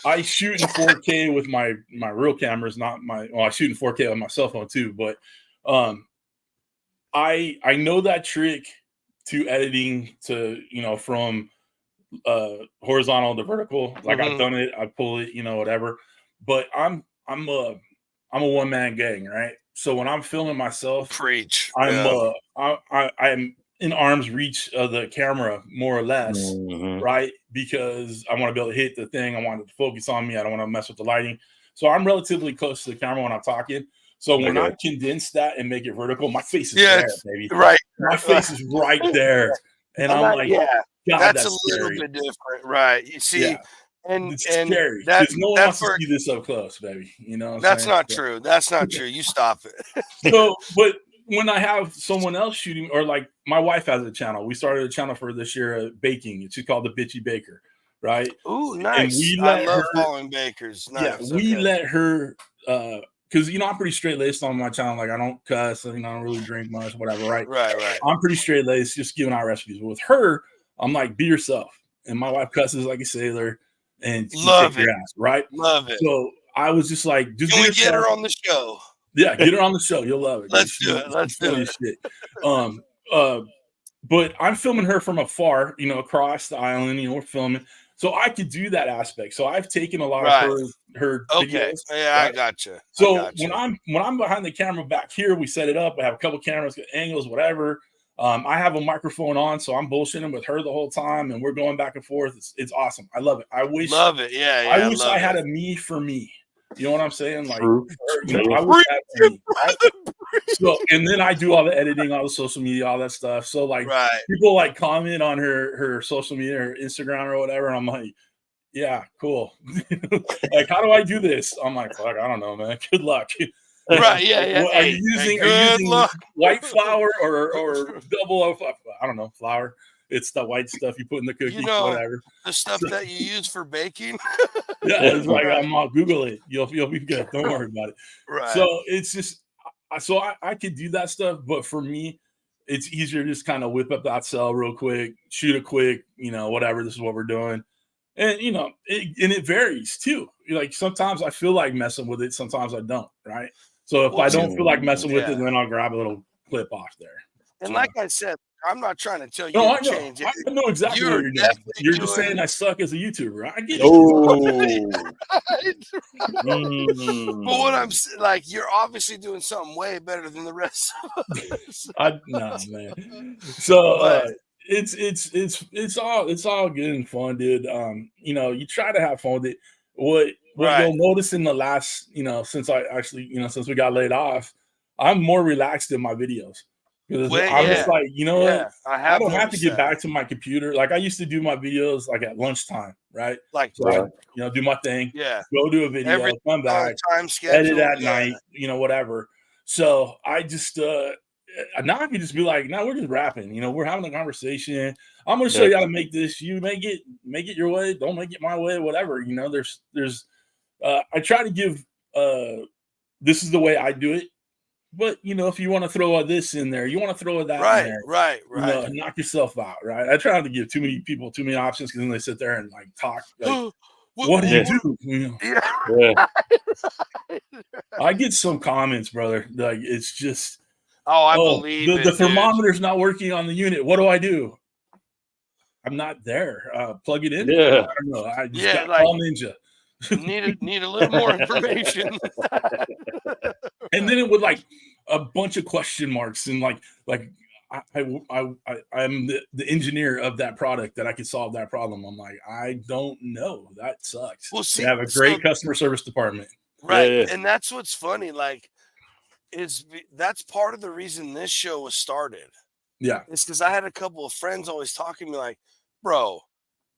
I shoot in 4K with my real cameras, I shoot in 4K on my cell phone too, but I know that trick to editing to, from horizontal to vertical. Like I've done it, I pull it, whatever. But I'm a one-man gang, right? So when I'm filming myself, I'm in arm's reach of the camera, more or less, right? Because I want to be able to hit the thing. I want it to focus on me. I don't want to mess with the lighting. So I'm relatively close to the camera when I'm talking. So when I condense that and make it vertical, my face is there, baby. Right. My face is right there. And I'm like, God, that's a little bit different. Right. You see, and it's scary because no one wants to see this up close, baby. That's not true. That's not true. You stop it. So, but when I have someone else shooting, or like my wife has a channel, we started a channel for this year, baking. It's called the Bitchy Baker, right? Ooh, nice. I love following bakers. Nice. Yeah, we let her, because I'm pretty straight laced on my channel. Like I don't cuss, I don't really drink much, whatever, right? Right. I'm pretty straight laced, just giving out recipes. But with her, I'm like, be yourself. And my wife cusses like a sailor, and love it, ass, right? Love it. So I was just like, just can we get her on the show? Yeah, get her on the show. You'll love it. Let's do it. Let's do it. Shit. But I'm filming her from afar, across the island. We're filming, so I could do that aspect. So I've taken a lot of her videos. Yeah, right? I gotcha. So when I'm behind the camera back here, we set it up. I have a couple cameras, angles, whatever. I have a microphone on, so I'm bullshitting with her the whole time, and we're going back and forth. It's awesome. I love it. I wish I had a me for me. You know what I'm saying? Like, I wish I had me. So, and then I do all the editing, all the social media, all that stuff. So, like, people like comment on her social media, her Instagram or whatever, and I'm like, yeah, cool. Like, how do I do this? I'm like, fuck, I don't know, man. Good luck. Right, yeah. Are you using white flour or double O? I don't know, flour. It's the white stuff you put in the cookie, whatever. The stuff that you use for baking. Yeah, it's like I'll Google it. You'll be good. Don't worry about it. Right. So it's just, I could do that stuff, but for me, it's easier to just kind of whip up that cell real quick, shoot a quick, whatever. This is what we're doing. And it varies too. Like sometimes I feel like messing with it, sometimes I don't. Right. So if I don't feel like messing with it, then I'll grab a little clip off there. And like I said, I'm not trying to tell you to change it. I know exactly what you're doing. You're just saying I suck as a YouTuber. I get it. But what I'm like, you're obviously doing something way better than the rest of us. No, man. So it's all good and fun, dude. You try to have fun with it. What you'll notice in the last, since I actually, since we got laid off, I'm more relaxed in my videos. Because I'm just like, what? I don't have to get back to my computer. Like I used to do my videos like at lunchtime, right? Like, so do my thing. Yeah. Go do a video, come back, edit at night, whatever. So I just now I can just be like, no, we're just rapping. We're having a conversation. I'm gonna show you how to make this. You make it your way. Don't make it my way. Whatever. There's I try to give this is the way I do it. But if you want to throw this in there, you want to throw that in there, right. Knock yourself out, right? I try not to give too many people too many options because then they sit there and like talk. Like, what do you do? Yeah. I get some comments, brother. Like it's just, I believe the thermometer's not working on the unit. What do I do? I'm not there. Plug it in. Yeah. I don't know. I just Yeah, got like- all ninja. Need a little more information. And then it would like a bunch of question marks and like I'm the engineer of that product that I could solve that problem. I'm like, I don't know. That sucks. Well, see, they have a great customer service department. Right. Yeah. And that's what's funny. Like, that's part of the reason this show was started. Yeah. It's because I had a couple of friends always talking to me like, bro,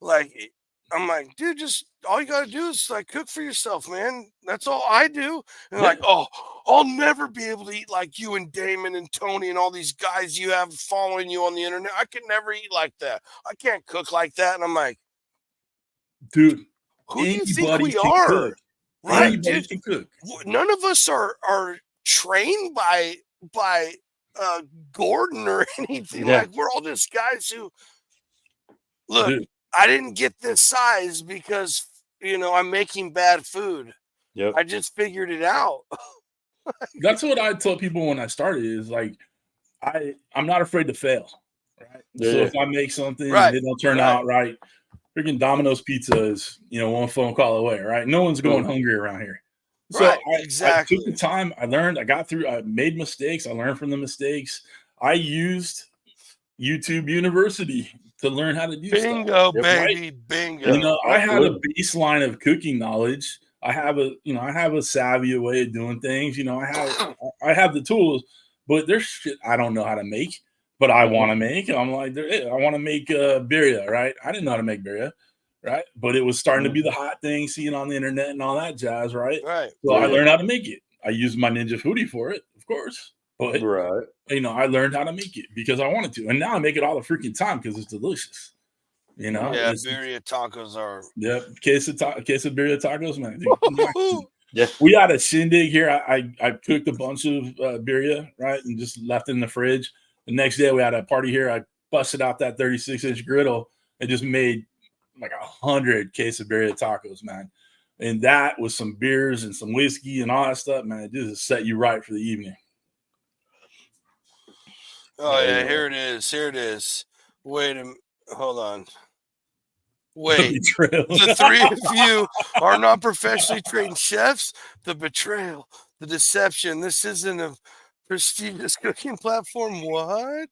like, I'm like, dude, just all you got to do is like cook for yourself, man. That's all I do. And like, oh, I'll never be able to eat like you and Damon and Tony and all these guys you have following you on the internet. I could never eat like that. I can't cook like that. And I'm like, dude, who do you think anybody we can are? cook. Right, Anybody dude. can cook. None of us are trained by Gordon or anything. Yeah. Like, we're all just guys who look. Dude. I didn't get this size because I'm making bad food. Yep. I just figured it out. That's what I tell people when I started is like, I'm not afraid to fail. Right. Yeah. So if I make something Right. and it don't turn out right, freaking Domino's Pizza is, one phone call away, right? No one's going hungry around here. So Right, I exactly. took the time, I learned, I got through, I made mistakes, I learned from the mistakes. I used YouTube University to learn how to do Bingo, stuff. baby, bingo. I had a baseline of cooking knowledge. I have a savvy way of doing things. I have the tools, but there's shit I don't know how to make, but I want to make. I'm like, I want to make birria, right? I didn't know how to make birria, right? But it was starting to be the hot thing, seeing on the internet and all that jazz, right? Right. So I learned how to make it. I used my Ninja Foodie for it, of course. But I learned how to make it because I wanted to, and now I make it all the freaking time because it's delicious. Yeah, birria tacos are. Yeah, quesadilla tacos, man. Dude. Yeah, we had a shindig here. I cooked a bunch of birria, right, and just left it in the fridge. The next day we had a party here. I busted out that 36-inch griddle and just made like 100 quesadilla tacos, man. And that was some beers and some whiskey and all that stuff, man. It just set you right for the evening. Oh yeah, here it is. Wait a minute. Hold on. Wait. The three of you are not professionally trained chefs. The betrayal, the deception. This isn't a prestigious cooking platform. What?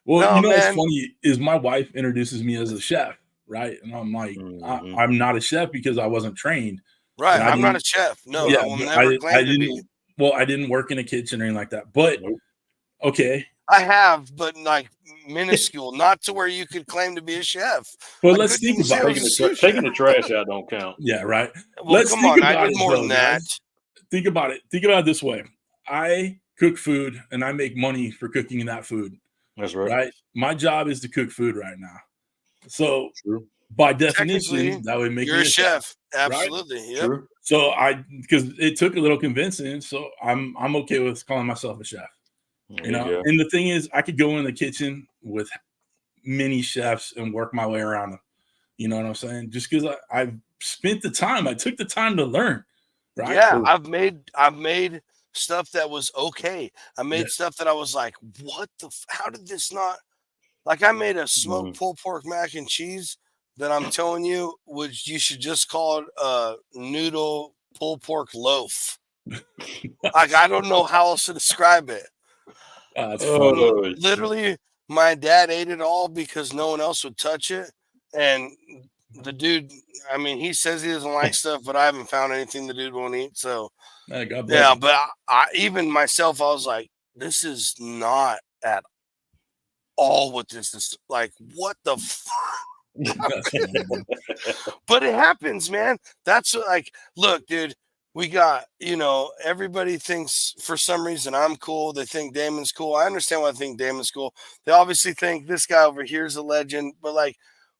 Well, what's funny is my wife introduces me as a chef, right? And I'm like, I'm not a chef because I wasn't trained. Right. I'm not a chef. No, I will never claim to be. Well, I didn't work in a kitchen or anything like that. But okay. I have, but like minuscule, not to where you could claim to be a chef. But let's think about it. Taking the trash out don't count. Yeah, right. Well, let's come on. I did more than that. Think about it. Think about it this way. I cook food and I make money for cooking that food. That's right. Right. My job is to cook food right now. So by definition, that would make you're me a chef. Absolutely. Right? Yep. True. So because it took a little convincing, so I'm okay with calling myself a chef. And the thing is, I could go in the kitchen with many chefs and work my way around them. You know what I'm saying? Just because I've spent the time, I took the time to learn. Right? Yeah, I've made stuff that was okay. I made stuff that I was like, what how did this not? Like, I made a smoked pulled pork mac and cheese that I'm telling you, you should just call it a noodle pulled pork loaf. Like, I don't know how else to describe it. That's funny. Literally, my dad ate it all because no one else would touch it. And the dude, I mean, he says he doesn't like stuff, but I haven't found anything the dude won't eat. So, yeah, but I even myself, I was like, this is not at all what this is. Like, what the fuck? But it happens, man. That's like, look, dude. We got, everybody thinks for some reason I'm cool. They think Damon's cool. I understand why they think Damon's cool. They obviously think this guy over here is a legend, but like,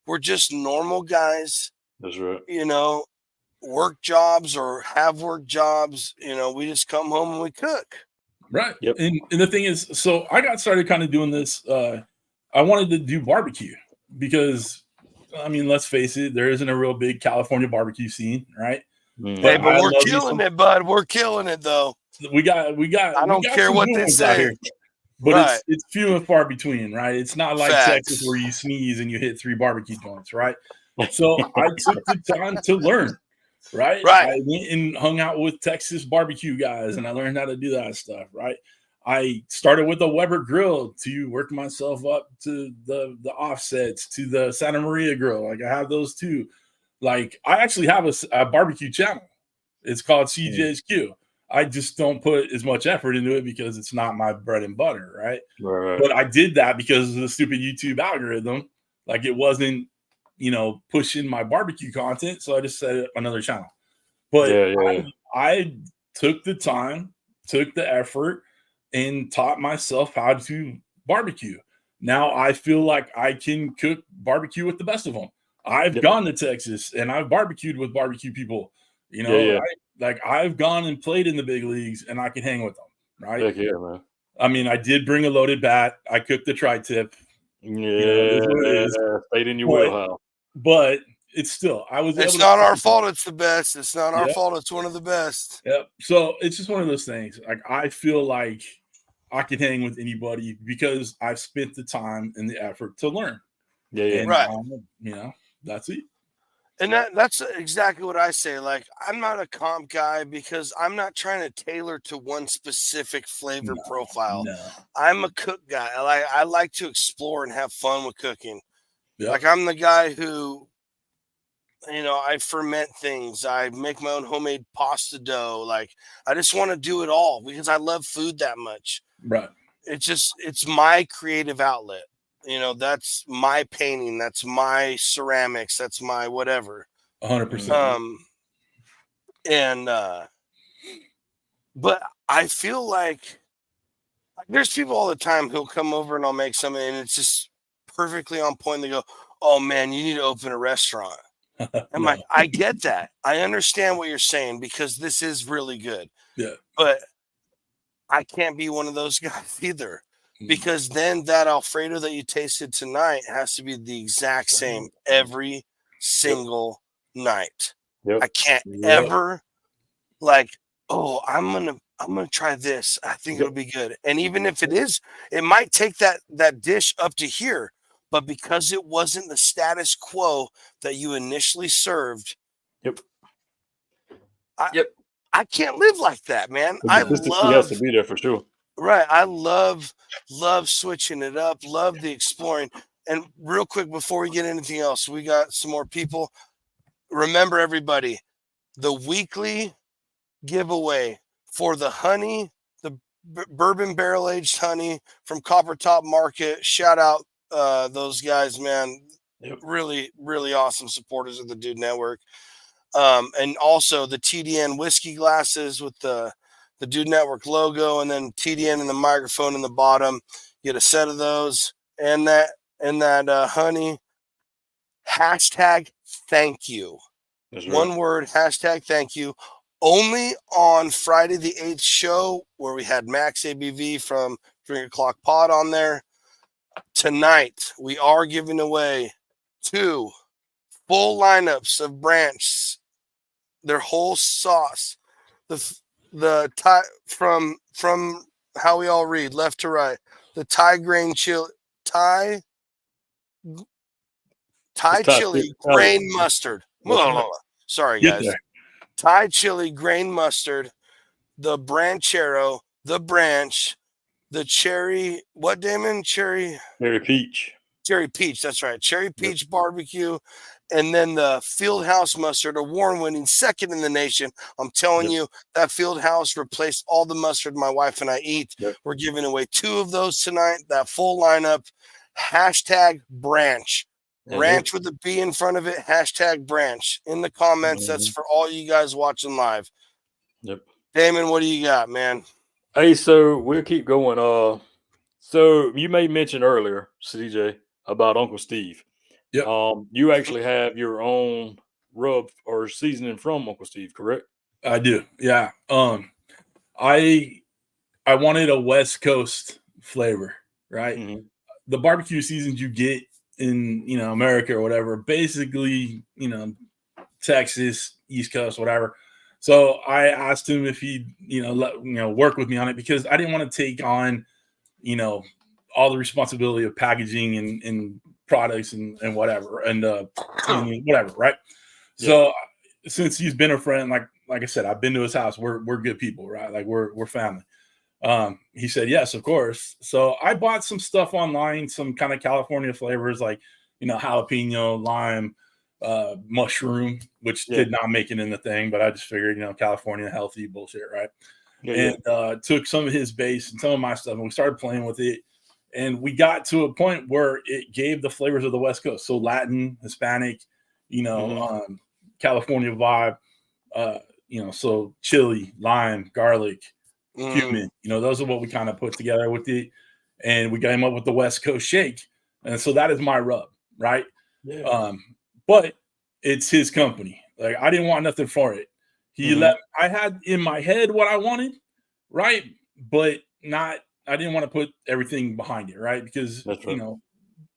we're just normal guys. That's right. Work jobs or have work jobs. We just come home and we cook. Right. Yep. And the thing is, so I got started kind of doing this. I wanted to do barbecue because, I mean, let's face it, there isn't a real big California barbecue scene, right? Hey, but we're killing it, bud. We're killing it, though. We got. I don't care what they say. but Right. it's few and far between, right? It's not like Facts. Texas where you sneeze and you hit 3 barbecue joints, right? So I took the time to learn, right? Right. I went and hung out with Texas barbecue guys, and I learned how to do that stuff, right? I started with a Weber grill to work myself up to the offsets to the Santa Maria grill. Like I have those too. Like I actually have a barbecue channel. It's called CJ's Q. I just don't put as much effort into it because it's not my bread and butter, right? Right. But I did that because of the stupid YouTube algorithm. Like it wasn't, pushing my barbecue content, so I just set another channel. But I took the time, took the effort, and taught myself how to barbecue. Now I feel like I can cook barbecue with the best of them. I've gone to Texas and I've barbecued with barbecue people. I've gone and played in the big leagues and I can hang with them, right? Heck yeah, man. I mean, I did bring a loaded bat. I cooked the tri-tip. Yeah, it is what it is. Stayed in your wheelhouse. But it's still, It's not our fault. It's the best. It's not our fault. It's one of the best. Yep. So it's just one of those things. Like I feel like I can hang with anybody because I've spent the time and the effort to learn. Yeah. Right. That's it. And that's exactly what I say. Like, I'm not a comp guy because I'm not trying to tailor to one specific flavor profile. No. I'm a cook guy. I like to explore and have fun with cooking. Yep. Like, I'm the guy who, I ferment things. I make my own homemade pasta dough. Like, I just want to do it all because I love food that much. Right. It's my creative outlet. That's my painting. That's my ceramics. That's my whatever. 100%. But I feel like there's people all the time who'll come over and I'll make something and it's just perfectly on point. They go, "Oh man, you need to open a restaurant." I'm like, I get that. I understand what you're saying because this is really good. Yeah. But I can't be one of those guys either. Because then that Alfredo that you tasted tonight has to be the exact same every single night. Yep. I can't ever I'm gonna try this. I think it'll be good. And even if it is, it might take that dish up to here, but because it wasn't the status quo that you initially served. Yep. I can't live like that, man. The consistency has to be there for sure. Right. I love switching it up, love the exploring. And real quick, before we get anything else, we got some more people. Remember, everybody, the weekly giveaway for the honey, the bourbon barrel-aged honey from Copper Top Market. Shout out those guys, man. Yep. Really, really awesome supporters of the Dude Network. And also the TDN whiskey glasses with the Dude Network logo, and then TDN and the microphone in the bottom. Get a set of those and that honey. Hashtag thank you. That's right. One word, hashtag thank you. Only on Friday the 8th show where we had Max ABV from Drink O'Clock Pod on there. Tonight, we are giving away 2 full lineups of Branch, their whole sauce. The Thai from how we all read left to right. The Thai grain chili, Thai chili grain mustard. Sorry, guys. Thai chili grain mustard. The Branchero, the Branch, the cherry. What, Damon? Cherry peach. Cherry peach. That's right. Cherry peach barbecue. And then the Fieldhouse mustard, award-winning, second in the nation. I'm telling you, that Fieldhouse replaced all the mustard my wife and I eat. We're giving away 2 of those tonight, that full lineup. Hashtag Branch. Branch with a B in front of it. Hashtag Branch. In the comments, that's for all you guys watching live. Yep. Damon, what do you got, man? Hey, so we'll keep going. So you made mention earlier, CJ, about Uncle Steve. Yep. You actually have your own rub or seasoning from Uncle Steve, correct? I do. Yeah. I wanted a West Coast flavor, right? Mm-hmm. The barbecue seasons you get in, America or whatever, basically, Texas, East Coast, whatever. So I asked him if he'd, work with me on it because I didn't want to take on, you know, all the responsibility of packaging and products and whatever and cleaning, whatever, right? Yeah. So since he's been a friend, like I said, I've been to his house. We're good people, right? Like we're family. He said yes, of course. So I bought some stuff online, some kind of California flavors like, you know, jalapeno, lime, mushroom, which did not make it in the thing, but I just figured, you know, California healthy bullshit, right? Yeah, And took some of his base and some of my stuff, and we started playing with it. And we got to a point where it gave the flavors of the West Coast. So Latin, Hispanic, you know, California vibe, you know, so chili, lime, garlic, cumin, you know, those are what we kind of put together with it. And we came up with the West Coast shake. And so that is my rub, right? Yeah. But it's his company. Like I didn't want nothing for it. I had in my head what I wanted, right? But I didn't want to put everything behind it, right? Because you know,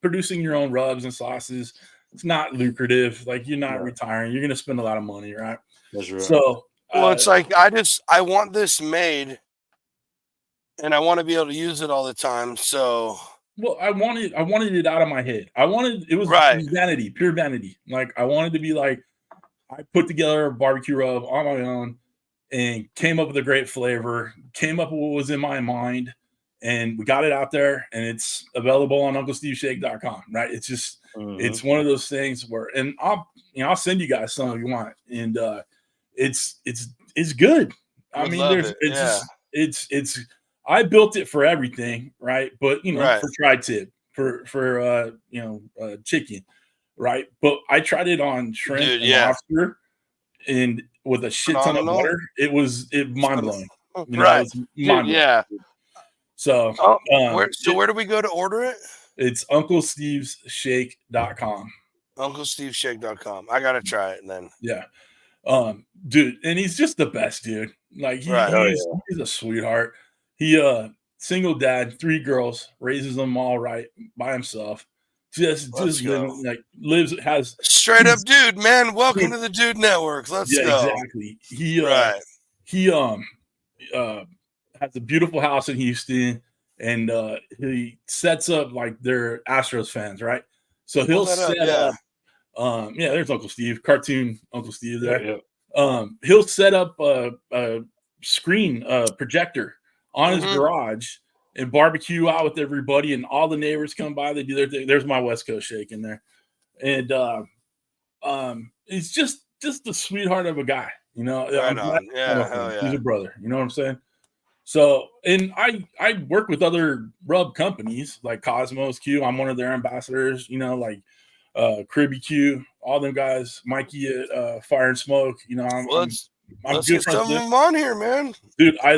producing your own rubs and sauces, it's not lucrative. Like you're not retiring, you're gonna spend a lot of money, right? That's right. So well, it's like I want this made and I want to be able to use it all the time. So well, I wanted it out of my head. It was vanity, pure vanity. Like I wanted to be like, I put together a barbecue rub on my own and came up with a great flavor, came up with what was in my mind, and we got it out there and it's available on UncleSteveShake.com, right? It's just it's one of those things where, and I'll send you guys some if you want. And it's good. I mean, it's I built it for everything, right? But you know, for tri-tip, for chicken, right? But I tried it on shrimp and lobster, and with a shit ton of butter, it mind blowing. You know, it's mind blowing. So, where do we go to order it? It's UncleStevesShake.com. UncleStevesShake.com. I gotta try it then. Yeah. Dude, and he's just the best, dude. Like he's a sweetheart. He single dad, 3 girls, raises them all right by himself. Just has straight up dude, man. Welcome to the Dude Network. Let's go. Exactly. He has a beautiful house in Houston, and he sets up like they're Astros fans, right? So he'll set up there's Uncle Steve, cartoon Uncle Steve there. He'll set up a screen projector on his garage and barbecue out with everybody, and all the neighbors come by, they do their thing. There's my West Coast shake in there. And he's just the sweetheart of a guy, you know. He's a brother, you know what I'm saying? So, and I work with other rub companies like Cosmos Q. I'm one of their ambassadors, you know, like Cribby Q, all them guys, Mikey at Fire and Smoke, you know. Let's get some of them on here, man. Dude, I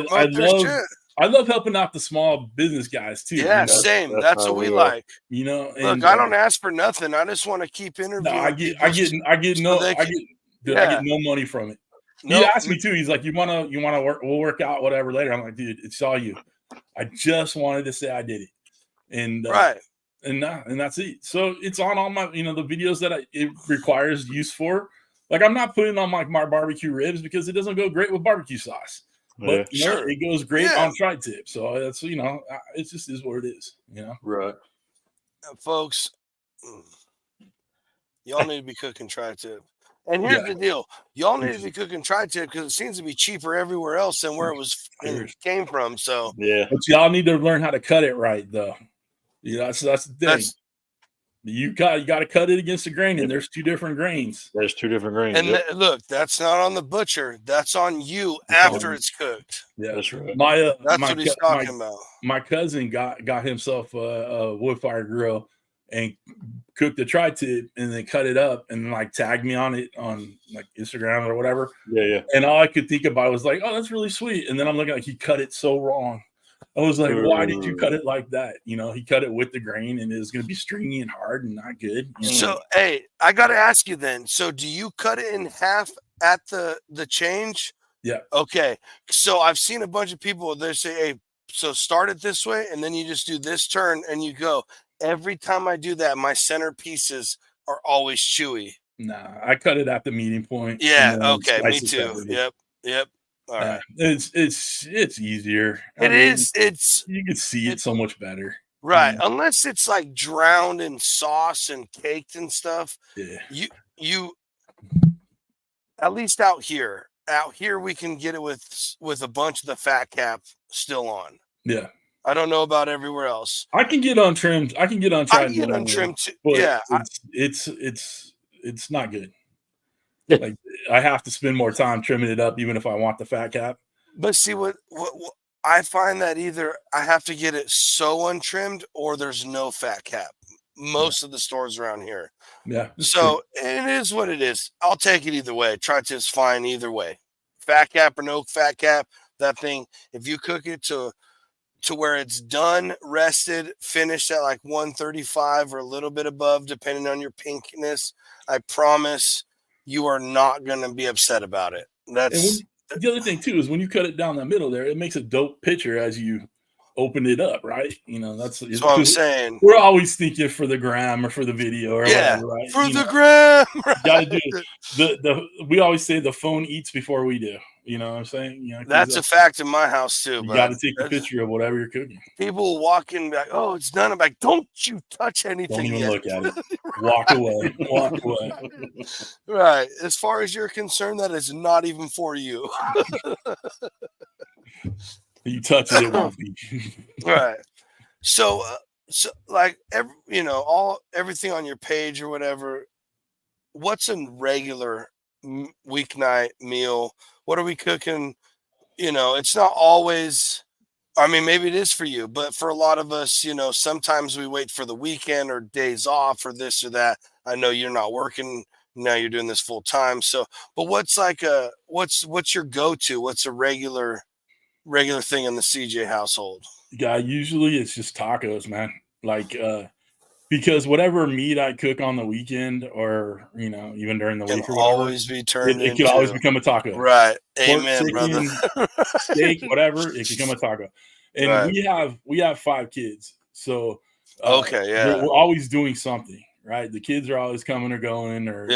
love helping out the small business guys too. Yeah, you know? Same. That's what we like. You know, look, I don't ask for nothing. I just want to keep interviewing. No, I get no money from it. He asked me too. He's like, "You wanna work? We'll work out whatever later." I'm like, "Dude, it's all you. I just wanted to say I did it." And and that's it. So it's on all my, you know, the videos that it requires use for. Like I'm not putting on like my barbecue ribs because it doesn't go great with barbecue sauce. But you know, it goes great on tri-tip. So that's, you know, it just is what it is, you know. Right. Folks, y'all need to be cooking tri-tip. And here's the deal. Y'all need to be cooking tri-tip because it seems to be cheaper everywhere else than where it came from. So but y'all need to learn how to cut it right though. Yeah, that's the thing. You got to cut it against the grain, and there's 2 different grains. There's 2 different grains. And look, that's not on the butcher. That's on you after it's cooked. Yeah, that's right. That's what he's talking about. My cousin got himself a wood fire grill and cooked the tri-tip, and then cut it up, and like tagged me on it on like Instagram or whatever. Yeah. And all I could think about was like, oh, that's really sweet. And then I'm looking like he cut it so wrong. I was like, why did you cut it like that? You know, he cut it with the grain, and it was going to be stringy and hard and not good. You know? So, hey, I got to ask you then. So, do you cut it in half at the change? Yeah. Okay. So, I've seen a bunch of people, they say, hey, so start it this way, and then you just do this turn, and you go. Every time I do that, my center pieces are always chewy. Nah, I cut it at the meeting point. Yeah. Okay. Me too. Yep. All right. It's easier. It is. It's you can see it so much better. Right. Unless it's like drowned in sauce and caked and stuff. Yeah. You at least out here we can get it with a bunch of the fat cap still on. Yeah. I don't know about everywhere else. I can get untrimmed. I can get untrimmed. Too. But yeah. It's not good. Like I have to spend more time trimming it up, even if I want the fat cap. But see what I find that either I have to get it so untrimmed or there's no fat cap. Most of the stores around here. Yeah. So it is what it is. I'll take it either way. Try-to is fine either way. Fat cap or no fat cap, that thing, if you cook it to where it's done, rested, finished at like 135 or a little bit above, depending on your pinkiness, I promise you are not going to be upset about it. That's the other thing too is when you cut it down the middle there, it makes a dope picture as you open it up, right? That's what I'm saying. We're always thinking for the gram or for the video or whatever, right? For the gram. Right. Got to do it. We always say the phone eats before we do. You know what I'm saying? That's a fact in my house too. You got to take a picture of whatever you're cooking. People walk in like, "Oh, it's done." I'm like, "Don't you touch anything Don't even yet. Look at it. Walk away. Walk away. Right. As far as you're concerned, that is not even for you. You touch it, it won't be. Right. So like everything on your page or whatever. What's a regular weeknight meal? What are we cooking? It's not always. I mean, maybe it is for you, but for a lot of us, sometimes we wait for the weekend or days off or this or that. I know you're not working now; you're doing this full time. So, but what's your go-to? What's a regular thing in the CJ household? Yeah, usually it's just tacos, man. Like, because whatever meat I cook on the weekend or, even during the week or whatever, always be turned it could always become a taco. Right. Pork, Amen, chicken, brother. steak, whatever, it could become a taco. And right. we have 5 kids. So okay, yeah. we're always doing something, right? The kids are always coming or going or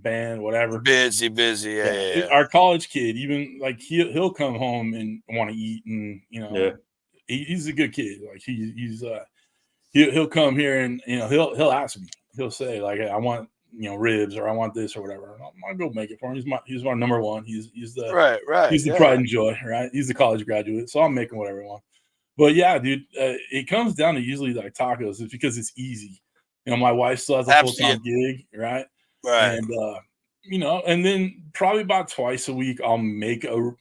band, whatever. Busy. Yeah. Our college kid, even like he'll come home and want to eat and he's a good kid. Like he'll come here and he'll ask me. He'll say like, hey, I want ribs or I want this or whatever. I'll go make it for him. He's my number one. He's the right. He's the pride and joy, right? He's the college graduate, so I'm making whatever I want. But yeah, dude, it comes down to usually like tacos. It's because it's easy. My wife still has a full-time gig, right? Right. And and then probably about twice a week I'll make a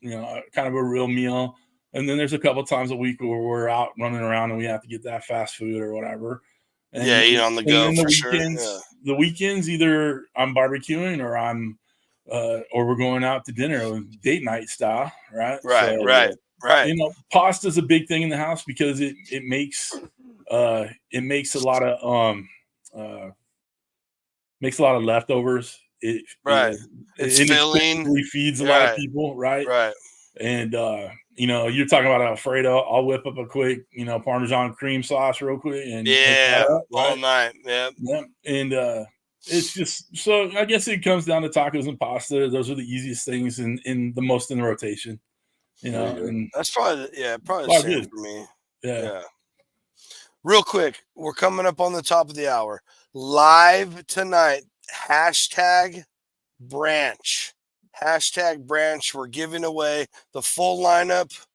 kind of a real meal. And then there's a couple times a week where we're out running around and we have to get that fast food or whatever. And, eat on the go for weekends, sure. Yeah. The weekends, either I'm barbecuing or I'm or we're going out to dinner, date night style, right? Right. Pasta's a big thing in the house because it makes a lot of leftovers. It's filling. It feeds a lot of people, right? Right. And you're talking about Alfredo. I'll whip up a quick, Parmesan cream sauce real quick and all night. Yeah. And it's just so I guess it comes down to tacos and pasta. Those are the easiest things in the most in the rotation. And that's probably the same for me. Yeah. Real quick, we're coming up on the top of the hour. Live tonight, #branch. #branch. We're giving away the full lineup.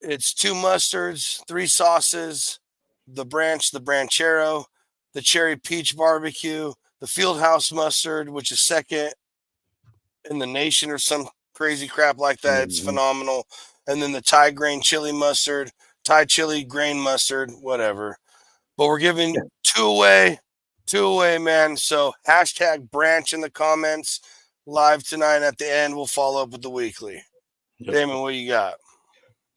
It's 2 mustards, 3 sauces, the branch, the branchero, the cherry peach barbecue, the Fieldhouse mustard, which is second in the nation or some crazy crap like that. It's phenomenal. And then the Thai grain chili mustard, Thai chili grain mustard, whatever. But we're giving 2 away. 2 away, man. So #branch in the comments. Live tonight at the end. We'll follow up with the weekly. Yep. Damon, what you got?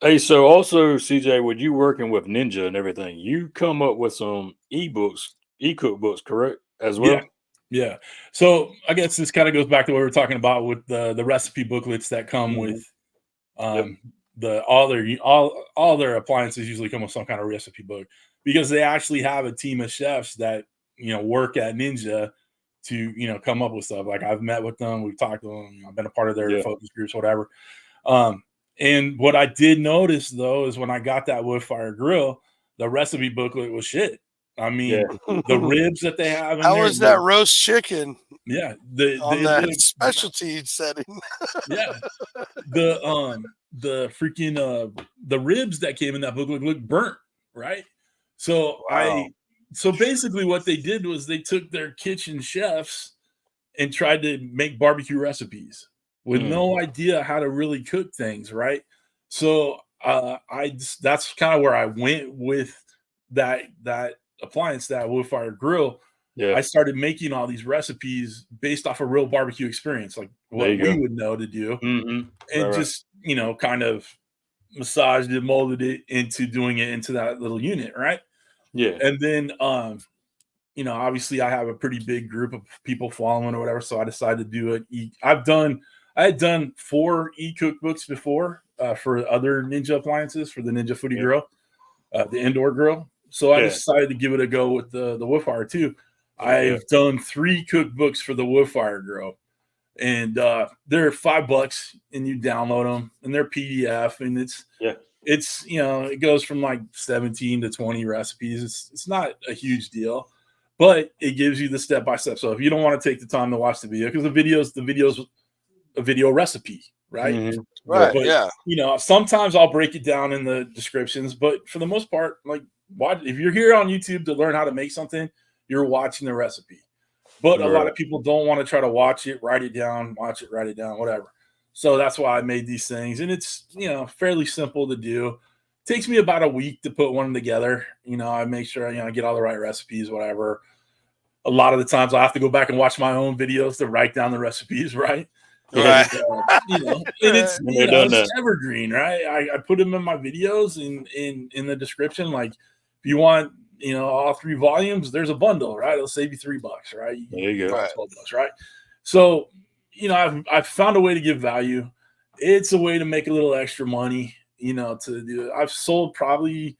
Hey, so also, CJ, with you working with Ninja and everything, you come up with some e-cookbooks, correct, as well? Yeah. So I guess this kind of goes back to what we were talking about with the recipe booklets that come with all their appliances usually come with some kind of recipe book because they actually have a team of chefs that work at Ninja to come up with stuff. Like I've met with them, we've talked to them, I've been a part of their focus groups, whatever. And what I did notice though is when I got that wood fire grill, the recipe booklet was shit. I mean, the ribs that they have in How there. was that roast chicken? Yeah, on that specialty setting. Yeah, the freaking the ribs that came in that booklet looked burnt, right? So Wow. so basically what they did was they took their kitchen chefs and tried to make barbecue recipes with no idea how to really cook things, right? So that's kind of where I went with that appliance, that wood fire grill. Yeah. I started making all these recipes based off a real barbecue experience, like what we would know to do, and just kind of massaged it, molded it into doing it into that little unit, right? Yeah. And then obviously I have a pretty big group of people following or whatever, so I decided to do it. I had done 4 e-cookbooks before for other Ninja appliances, for the Ninja Foodie grill, the indoor grill. So I decided to give it a go with the wood fire too. I've done 3 cookbooks for the wood fire grill, and they're $5 and you download them, and they're PDF, and it's it goes from like 17 to 20 recipes. It's not a huge deal, but it gives you the step-by-step. So if you don't want to take the time to watch the video, because the video's a video recipe, right? Right. But, sometimes I'll break it down in the descriptions, but for the most part, like, if you're here on YouTube to learn how to make something, you're watching the recipe. But a lot of people don't want to try to watch it, write it down, whatever. So that's why I made these things, and it's fairly simple to do. It takes me about a week to put one together. I make sure I get all the right recipes, whatever. A lot of the times I have to go back and watch my own videos to write down the recipes, right? Right. And it's it's evergreen, right? I put them in my videos in the description. Like, if you want all 3 volumes, there's a bundle, right? It'll save you $3, right? There you go. Right. $12, right? So I've found a way to give value. It's a way to make a little extra money, to do it. I've sold probably,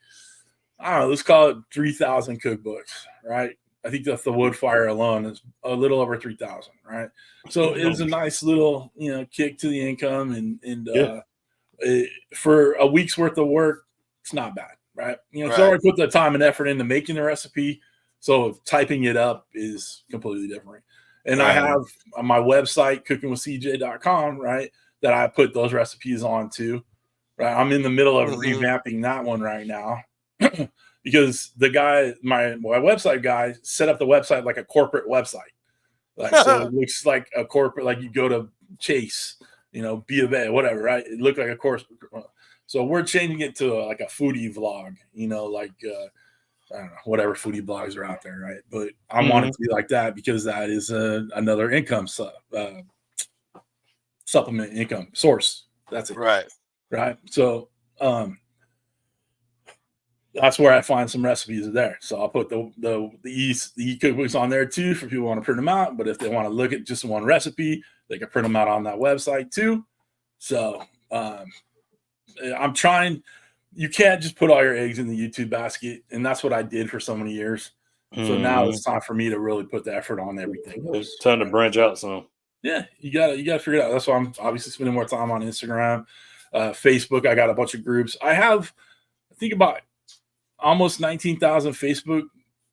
I don't know, let's call it 3,000 cookbooks, right? I think that the wood fire alone is a little over 3,000, right? So it was a nice little, kick to the income, and for a week's worth of work, it's not bad, right? It's already put the time and effort into making the recipe, so typing it up is completely different. And I have on my website, cookingwithcj.com, right, that I put those recipes on too, right? I'm in the middle of revamping that one right now. Because the guy, my website guy, set up the website like a corporate website. Like, so it looks like a corporate, like you go to Chase, B of A, whatever, right? It looked like a course. So we're changing it to like a foodie vlog, like I don't know, whatever foodie blogs are out there, right? But I want it to be like that because that is another income supplement income source. That's it. Right. So that's where I find some recipes there. So I'll put the e-cookbooks on there too for people who want to print them out. But if they want to look at just one recipe, they can print them out on that website too. So I'm trying. You can't just put all your eggs in the YouTube basket, and that's what I did for so many years. So now it's time for me to really put the effort on everything. It's time to branch out some. Yeah, you gotta figure it out. That's why I'm obviously spending more time on Instagram, Facebook. I got a bunch of groups. I think about almost 19,000 Facebook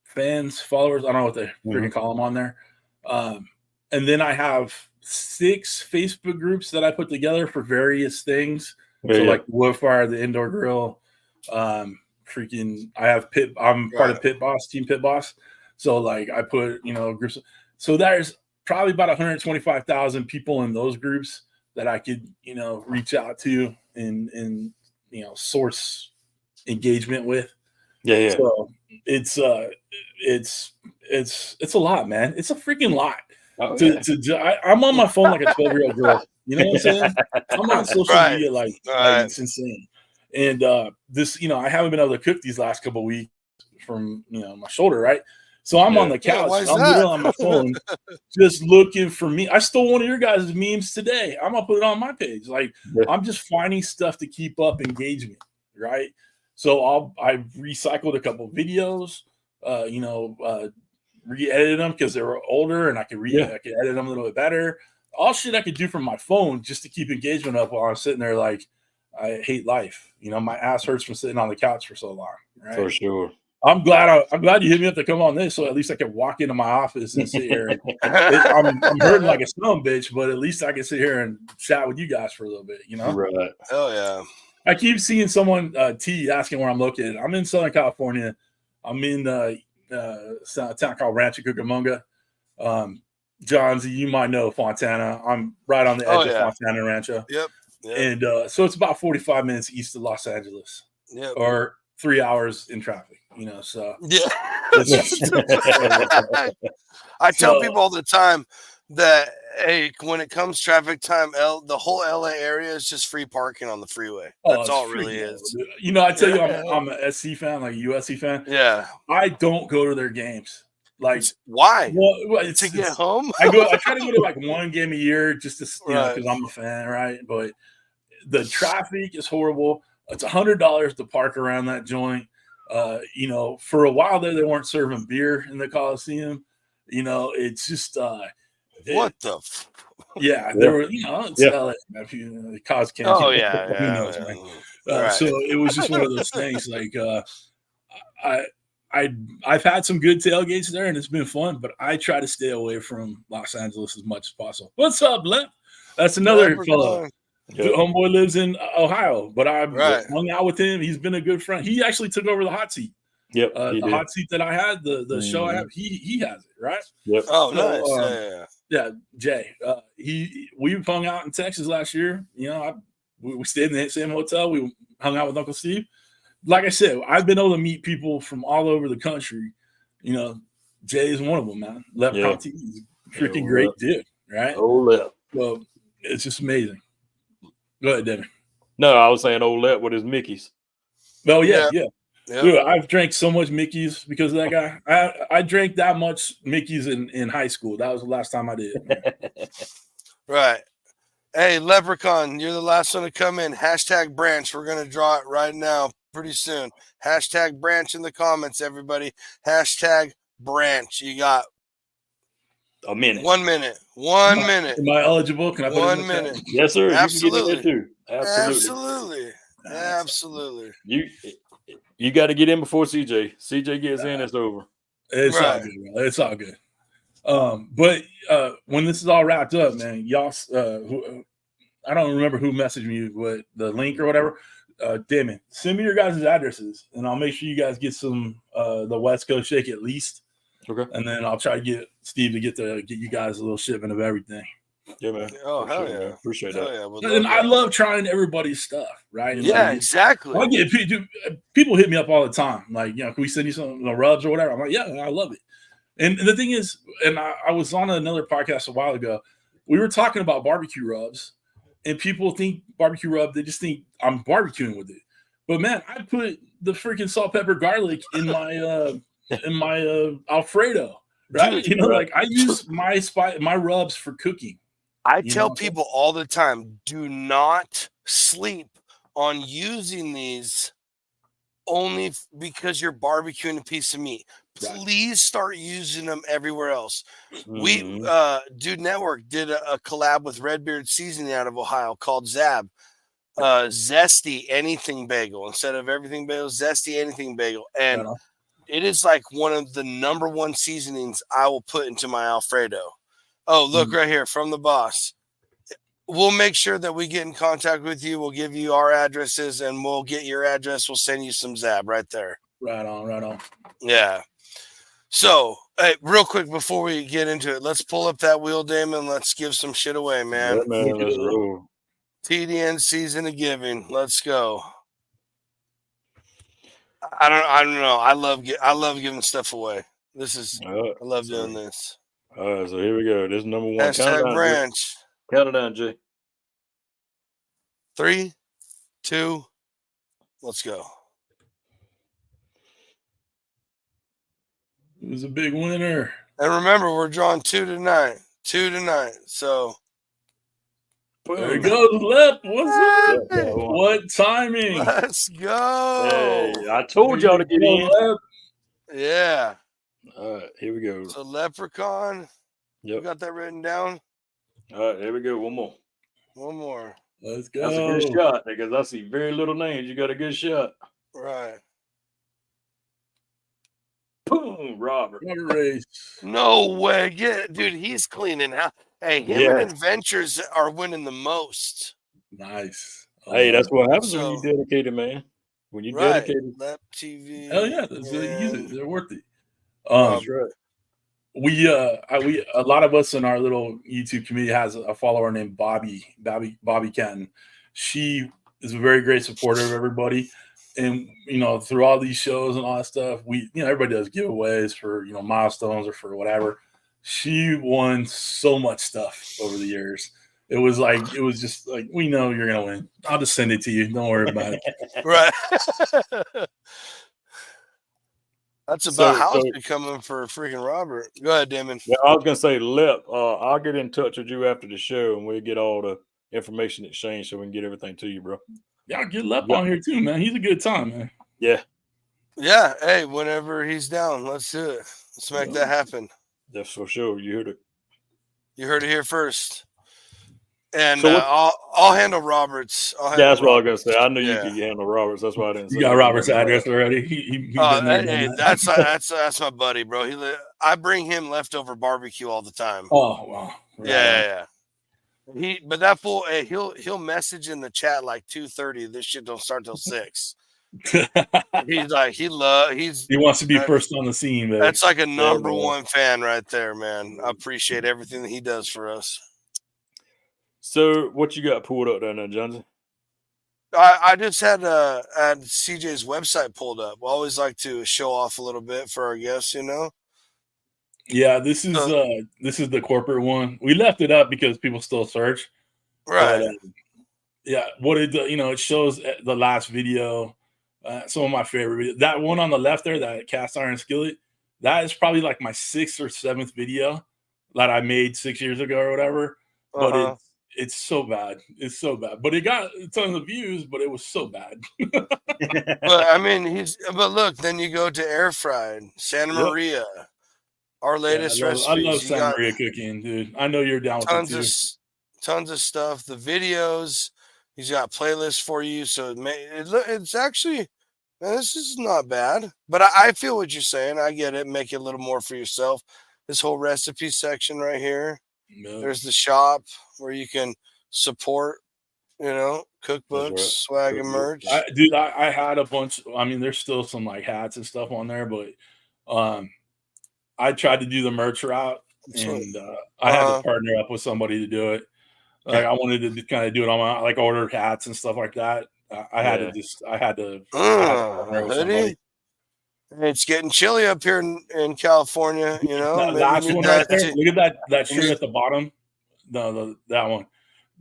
fans, followers. I don't know what they freaking call them on there. And then I have 6 Facebook groups that I put together for various things. Like wood fire, the indoor grill. I have I'm part of Team Pit Boss. So like I put, groups. So there's probably about 125,000 people in those groups that I could, reach out to and source engagement with. So it's a lot, man. It's a freaking lot. I'm on my phone like a 12-year-old girl. You know what I'm saying? I'm on social media like it's insane. And this, I haven't been able to cook these last couple of weeks from my shoulder, right? So I'm on the couch. I'm literally on my phone, just looking for me. I stole one of your guys' memes today. I'm gonna put it on my page. Like I'm just finding stuff to keep up engagement, right? So I recycled a couple of videos, re-edited them because they were older, and I could edit them a little bit better. all shit I could do from my phone just to keep engagement up while I'm sitting there. Like, I hate life. You know, my ass hurts from sitting on the couch for so long. Right? For sure. I'm glad you hit me up to come on this, so at least I can walk into my office and sit here. I'm hurting like a son bitch, but at least I can sit here and chat with you guys for a little bit. You know, Right? Oh yeah. I keep seeing someone T asking where I'm located. I'm in Southern California. I'm in a town called Rancho Cucamonga. John Z, you might know Fontana. I'm right on the edge of Fontana Rancho. Yep. And so it's about 45 minutes east of Los Angeles. Yep. Or 3 hours in traffic, you know. So yeah. I tell people all the time that hey, when it comes traffic time, the whole LA area is just free parking on the freeway. That's all it really is. You know, I tell you, I'm an SC fan, like a USC fan. Yeah. I don't go to their games. Like, why? Well, to get home? I try to go to like one game a year just to, you know, because I'm a fan, right? But the traffic is horrible. It's $100 to park around that joint. You know, for a while there, they weren't serving beer in the Coliseum. You know, it's just what the? Yeah, there were, you know, it's LA. It caused cancer. Oh yeah, who knows, man? So it was just one of those things. Like, I've had some good tailgates there, and it's been fun. But I try to stay away from Los Angeles as much as possible. What's up, Lep? That's another fellow. Yep. Homeboy lives in Ohio, but I've hung out with him. He's been a good friend. He actually took over the hot seat. Yep, the hot seat that I had, the show I have, he has it, right? Yep. Oh, nice. Yeah, Jay. We hung out in Texas last year. You know, we stayed in the same hotel. We hung out with Uncle Steve. Like I said, I've been able to meet people from all over the country. You know, Jay is one of them, man. Lep Conti is a freaking great dude, right? Old Lep. Well, it's just amazing. Go ahead, Devin. No, I was saying old Lep with his Mickeys. Oh, yeah. Dude, I've drank so much Mickey's because of that guy. I drank that much Mickey's in high school. That was the last time I did. Right. Hey, Leprechaun, you're the last one to come in. Hashtag branch. We're going to draw it right now pretty soon. Hashtag branch in the comments, everybody. Hashtag branch. You got a minute. 1 minute. 1 minute. Am I eligible? Can I put 1 minute? Yes, sir. Absolutely. You can get in there too. Absolutely. You got to get in before CJ. CJ gets in, it's over. It's all good, bro. It's all good. But when this is all wrapped up, man, y'all, I don't remember who messaged me with the link or whatever. Damn it, send me your guys' addresses, and I'll make sure you guys get some the West Coast shake at least. Okay. And then I'll try to get Steve to get you guys a little shipment of everything. Yeah, man. Oh, hell yeah. Man. Appreciate that. Yeah, and I love trying everybody's stuff, right? And exactly. I get people hit me up all the time, like, you know, can we send you some rubs or whatever? I'm like, yeah, I love it. And the thing is, and I was on another podcast a while ago. We were talking about barbecue rubs, and people think barbecue rub, they just think I'm barbecuing with it. But man, I put the freaking salt, pepper, garlic in my Alfredo, right? Dude, you know, like I use my rubs for cooking. I tell people all the time, do not sleep on using these only because you're barbecuing a piece of meat. Please start using them everywhere else. We, Dude Network did a collab with Redbeard Seasoning out of Ohio called Zab. Zesty Anything Bagel. Instead of everything bagel, Zesty Anything Bagel. And it is like one of the #1 seasonings I will put into my Alfredo. Oh, look right here from the boss. We'll make sure that we get in contact with you. We'll give you our addresses, and we'll get your address. We'll send you some Zab right there. Right on. Yeah. So, hey, real quick before we get into it, let's pull up that wheel, Damon. Let's give some shit away, man. Yeah, man, let's roll. TDN season of giving. Let's go. I don't know. I love giving stuff away. I love doing this. All right, so here we go. This is #1. Hashtag branch. Count it down, Jay. 3, 2, let's go. It was a big winner. And remember, we're drawing 2 tonight. 2 tonight. So there it goes, Lep. What's up? What timing? Let's go. Hey, I told y'all to get in. Lep. Yeah. All right, here we go. So Leprechaun. Yep. You got that written down? All right, here we go. One more. One more. Let's go. That's a good shot because I see very little names. You got a good shot. Right. Boom, Robert. Race. No way. Yeah, dude, he's cleaning out. Hey, him and Adventures are winning the most. Nice. Hey, that's what happens when So- you dedicated, man. When you Right. dedicated. Lap TV. Hell yeah, that's easy. They're worth it. That's right. We a lot of us in our little YouTube community has a follower named Bobby Canton. She is a very great supporter of everybody, and through all these shows and all that stuff, everybody does giveaways for milestones or for whatever. She won so much stuff over the years. It was just like, we know you're gonna win. I'll just send it to you. Don't worry about it. Right. That's about how it's becoming for freaking Robert. Go ahead, Damon. Yeah, I was gonna say, Lip. I'll get in touch with you after the show, and we'll get all the information exchanged so we can get everything to you, bro. Yeah, get Lip on here too, man. He's a good time, man. Yeah. Yeah. Hey, whenever he's down, let's do it. Let's make that happen. That's for sure. You heard it. You heard it here first. And I'll handle Robert's. That's what I was gonna say. I knew you could handle Robert's. That's why I didn't say. You got Robert's address already. He that's my buddy, bro. I bring him leftover barbecue all the time. Oh wow. Yeah. But that fool, hey, he'll message in the chat like 2:30. This shit don't start till 6. He's like he wants to be first on the scene, man. That's like a number one fan right there, man. I appreciate everything that he does for us. So what you got pulled up there now, Johnson? I just had CJ's website pulled up. I always like to show off a little bit for our guests, Yeah, this is the corporate one. We left it up because people still search. Right. But, yeah, what it shows the last video. Some of my favorite videos. That one on the left there, that cast iron skillet, that is probably like my 6th or 7th video that I made 6 years ago or whatever. But it's so bad. It's so bad. But it got tons of views, but it was so bad. But I mean, but look, then you go to Air Fried, Santa Maria, our latest recipes. I love Santa Maria cooking, dude. I know you're down with it too. Tons of stuff. The videos, he's got playlists for you. So it's actually, man, this is not bad. But I feel what you're saying. I get it. Make it a little more for yourself. This whole recipe section right here. Yeah. There's the shop where you can support, cookbooks, swag, and merch. I had a bunch. I mean, there's still some like hats and stuff on there, but I tried to do the merch route, and I had to partner up with somebody to do it. Like I wanted to kind of do it on my order hats and stuff like that. I had to partner with somebody. It's getting chilly up here in California, Last one right there. Look at that shirt at the bottom. That one.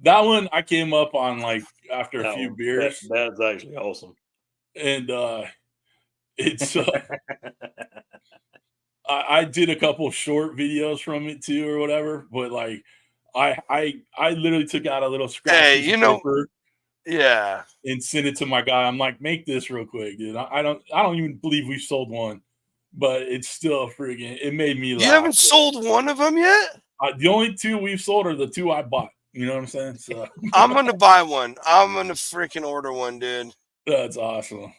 That one I came up on after a few beers. That's actually awesome. And it's I did a couple short videos from it too or whatever, but I literally took out a little scratch paper. Yeah. And send it to my guy. I'm like, make this real quick, dude. I don't even believe we've sold one, but it's still friggin'. It made me laugh. You haven't sold one of them yet? The only 2 we've sold are the 2 I bought. You know what I'm saying? So I'm gonna buy one. I'm gonna freaking order one, dude. That's awesome.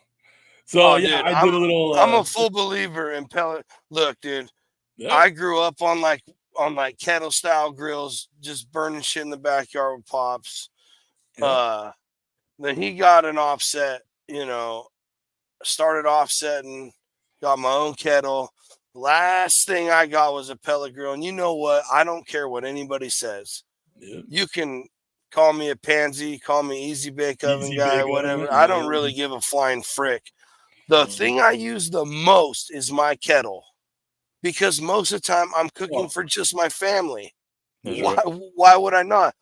So dude, I did a little. I'm a full believer in pellet. Look, dude. Yeah. I grew up on kettle style grills, just burning shit in the backyard with pops. Yeah. Then he got an offset, started offsetting, got my own kettle. Last thing I got was a pellet grill. And you know what? I don't care what anybody says. Yeah. You can call me a pansy, call me easy bake oven guy, whatever. I don't really give a flying frick. The thing I use the most is my kettle. Because most of the time I'm cooking for just my family. Why would I not?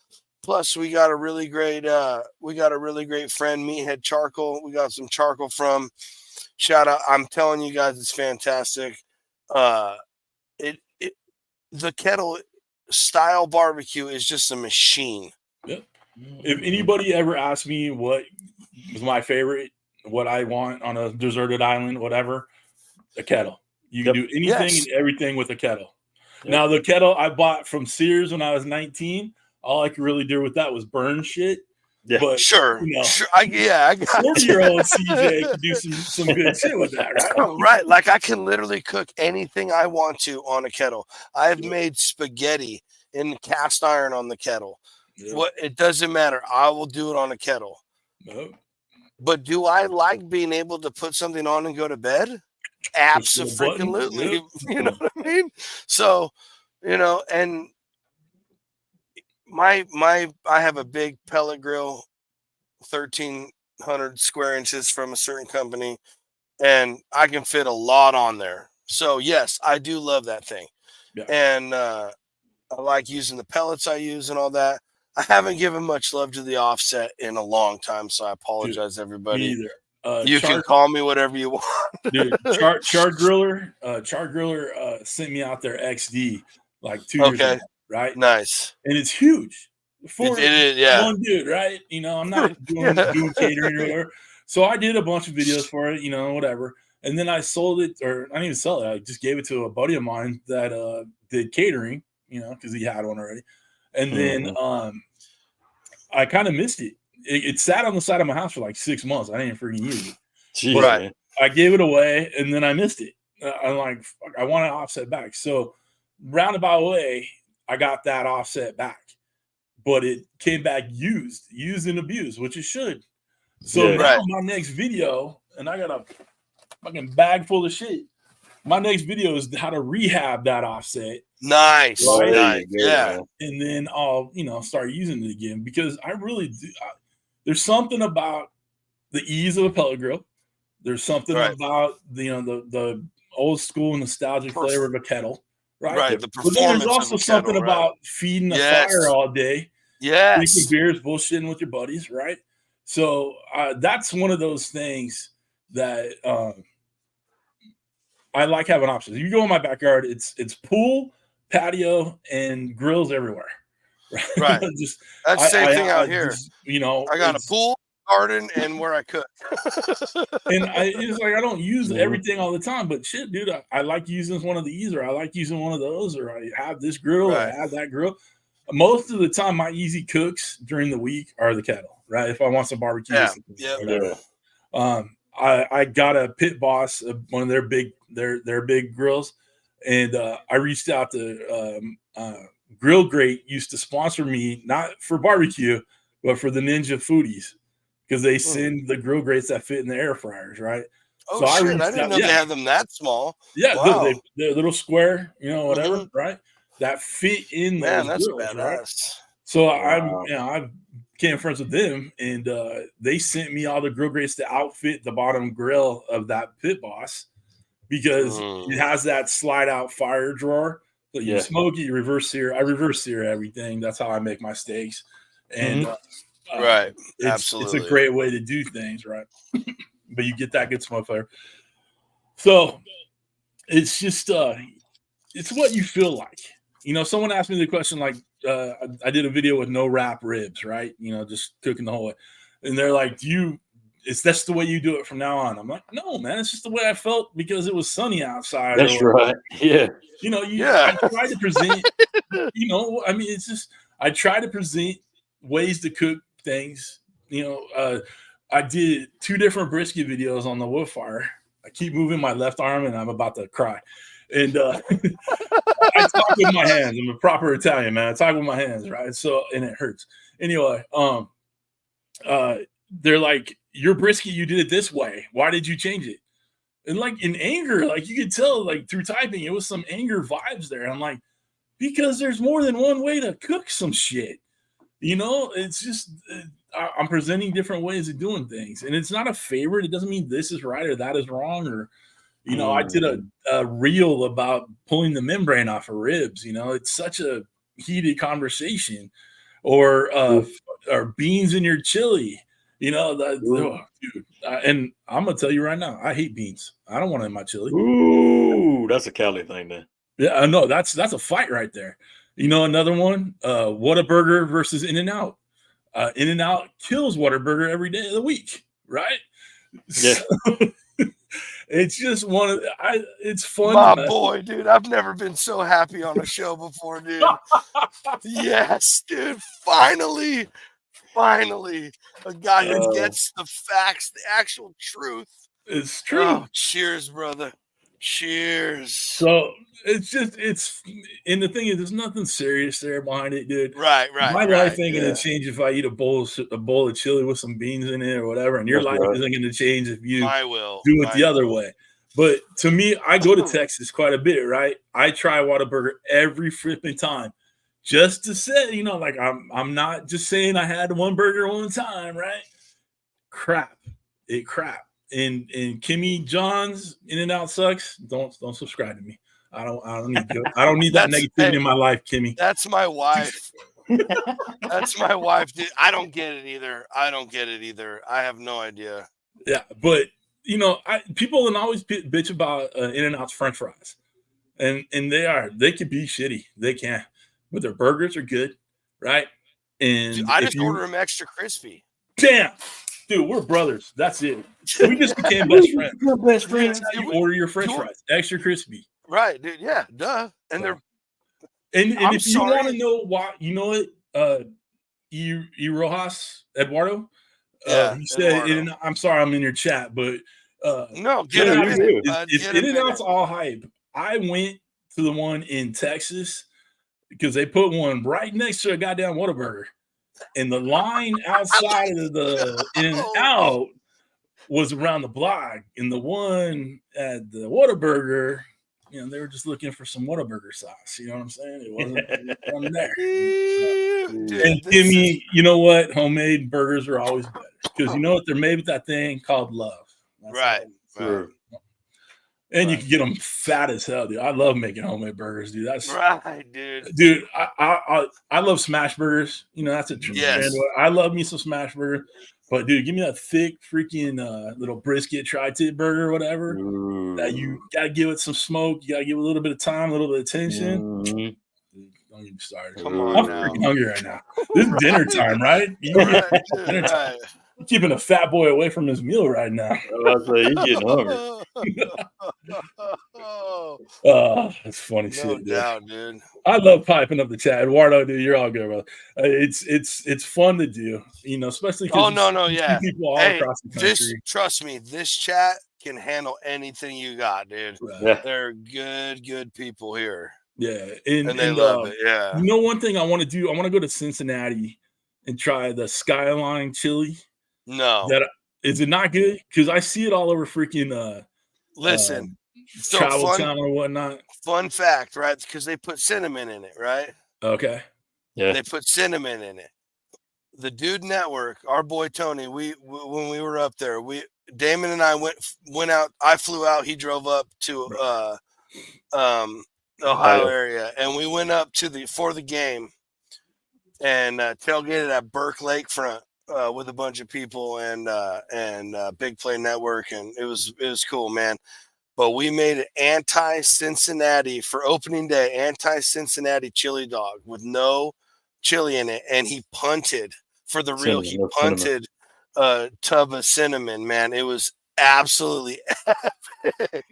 Plus, we got a really great friend, Meathead Charcoal. We got some charcoal from. Shout out! I'm telling you guys, it's fantastic. The kettle style barbecue is just a machine. Yep. If anybody ever asks me what is my favorite, what I want on a deserted island, whatever, a kettle. You can do anything and everything with a kettle. Yep. Now, the kettle I bought from Sears when I was 19. all I could really do with that was burn shit. Yeah, but sure. I got 40-year-old CJ could do some good shit with that, right? Right. Like I can literally cook anything I want to on a kettle. I've made spaghetti in cast iron on the kettle. Yeah. It doesn't matter. I will do it on a kettle. No. But do I like being able to put something on and go to bed? Absolutely. Yep. You know what I mean? So, and I have a big pellet grill, 1,300 square inches from a certain company, and I can fit a lot on there. So yes, I do love that thing. Yeah. And I like using the pellets I use and all that. I haven't given much love to the offset in a long time, so I apologize, everybody. Me either. You can call me whatever you want. Dude, Char Griller sent me out their XD like 2 years ago, right? Nice. And it's huge for it is, yeah. one dude, right? I'm not doing catering or whatever. So I did a bunch of videos for it, whatever. And then I sold it, or I didn't even sell it. I just gave it to a buddy of mine that did catering, because he had one already. And then I kind of missed it. It sat on the side of my house for like 6 months. I didn't freaking use it. Jeez, right. I gave it away, and then I missed it. I'm like, fuck, I want to offset back. So roundabout way, I got that offset back. But it came back used and abused, which it should. So now my next video, and I got a fucking bag full of shit. My next video is how to rehab that offset. Nice. Right? Nice. Yeah. And then I'll, start using it again, because I really do. There's something about the ease of a pellet grill. There's something about the old school nostalgic flavor of a kettle. Right. The but then there's also something about feeding a fire all day. Yes. Drinking beers, bullshitting with your buddies. Right. So that's one of those things that I like having options. You go in my backyard, it's pool, patio, and grills everywhere. Right. Just, that's the same thing out here. Just, I got a pool, garden, and where I cook. And it's like I don't use everything all the time, but shit, dude, I like using one of these, or I like using one of those, or I have this grill, or I have that grill. Most of the time, my easy cooks during the week are the kettle, right? If I want some barbecue, I got a Pit Boss, one of their big grills, and I reached out to Grill Great used to sponsor me, not for barbecue, but for the Ninja Foodies, because they send the grill grates that fit in the air fryers, right? Oh, so shit. I didn't know they had them that small. Yeah, wow. they're little square, whatever, right? That fit in those that's grills, badass. right? So I became friends with them, and they sent me all the grill grates to outfit the bottom grill of that Pit Boss, because it has that slide out fire drawer. So you smoke it, you reverse sear. I reverse sear everything. That's how I make my steaks. And right, absolutely, it's a great way to do things, right? But you get that good smoke flavor. So it's just it's what you feel like. Someone asked me the question, like, I did a video with no wrap ribs, right? Just cooking the whole way. And they're like, that's the way you do it from now on. I'm like, no, man, it's just the way I felt because it was sunny outside. That's right. Yeah. I try to present, it's just, I try to present ways to cook things. I did 2 different brisket videos on the wood fire. I keep moving my left arm and I'm about to cry. And I talk with my hands. I'm a proper Italian, man. I talk with my hands, right? So, and it hurts. Anyway, they're like, your brisket, you did it this way. Why did you change it? And like in anger, like you could tell, like through typing, it was some anger vibes there. I'm like, because there's more than one way to cook some shit. It's just I'm presenting different ways of doing things, and it's not a favorite. It doesn't mean this is right or that is wrong, or I did a reel about pulling the membrane off of ribs. It's such a heated conversation, or beans in your chili. Dude. And I'm gonna tell you right now, I hate beans. I don't want it in my chili. Ooh, that's a Cali thing, then. Yeah, I know that's a fight right there. Another one, Whataburger versus In-N-Out. In-N-Out kills Whataburger every day of the week, right? Yeah. It's just one of it's fun. My boy, dude. I've never been so happy on a show before, dude. Yes, dude. Finally, a guy who gets the facts, the actual truth. It's true. Oh, cheers, brother. Cheers. So it's and the thing is, there's nothing serious there behind it, dude. Right. My life ain't gonna change if I eat a bowl of chili with some beans in it or whatever, and your life isn't gonna change if you do it the other way. But to me, I go to Texas quite a bit, right? I try Whataburger every flipping time, just to say, like I'm not just saying I had one burger one time, right? Crap. And Kimmy John's In-N-Out sucks. Don't subscribe to me. I don't need that negativity in my life, Kimmy. That's my wife. That's my wife, dude. I don't get it either. I have no idea. Yeah, but people can always bitch about In-N-Out's French fries, and they can be shitty. They can, but their burgers are good, right? And dude, I just order them extra crispy. Damn. Dude, we're brothers. That's it. We just became best friends. We're best friends. That's how you order your French fries, extra crispy. Right, dude. Yeah, duh. And they're and if you want to know why, you know what? Rojas Eduardo. Yeah, he said, I'm sorry, I'm in your chat, but no, get it. It's In-N-Out's all hype. I went to the one in Texas because they put one right next to a goddamn Whataburger. And the line outside of the In-N-Out was around the block. And the one at the Whataburger, they were just looking for some Whataburger sauce. You know what I'm saying? It wasn't there. And Kimmy, you know what? Homemade burgers are always better. Because you know what? They're made with that thing called love. That's right. And you can get them fat as hell, dude. I love making homemade burgers, dude. That's right, dude. Dude, I love smash burgers. That's a trend. Yes. I love me some smash burger. But dude, give me that thick freaking little brisket tri-tip burger or whatever. That you gotta give it some smoke. You gotta give it a little bit of time, a little bit of attention. Dude, don't get me started. Come on, I'm freaking hungry right now. This is dinner time, right? Dinner time. I'm keeping a fat boy away from his meal right now. He's getting hungry. It's funny shit. No doubt, dude. I love piping up the chat, Eduardo. Dude, you're all good, bro. It's fun to do, especially. Yeah. People all across the country. Trust me, this chat can handle anything you got, dude. Yeah. They're good people here. Yeah, and they love it. Yeah. One thing I want to do, I want to go to Cincinnati and try the Skyline chili. No, is it not good? Because I see it all over freaking. Listen, Travel Channel or whatnot. Fun fact, right? Because they put cinnamon in it, right? Okay. Yeah. They put cinnamon in it. The Dude Network, our boy Tony, when we were up there, Damon and I went out. I flew out. He drove up to Ohio area, and we went up for the game and tailgated at Burke Lakefront with a bunch of people and Big Play Network, and it was cool, man. But we made an anti-Cincinnati for opening day, anti-Cincinnati chili dog with no chili in it, and he punted for the real. He punted a tub of cinnamon, man. It was absolutely epic.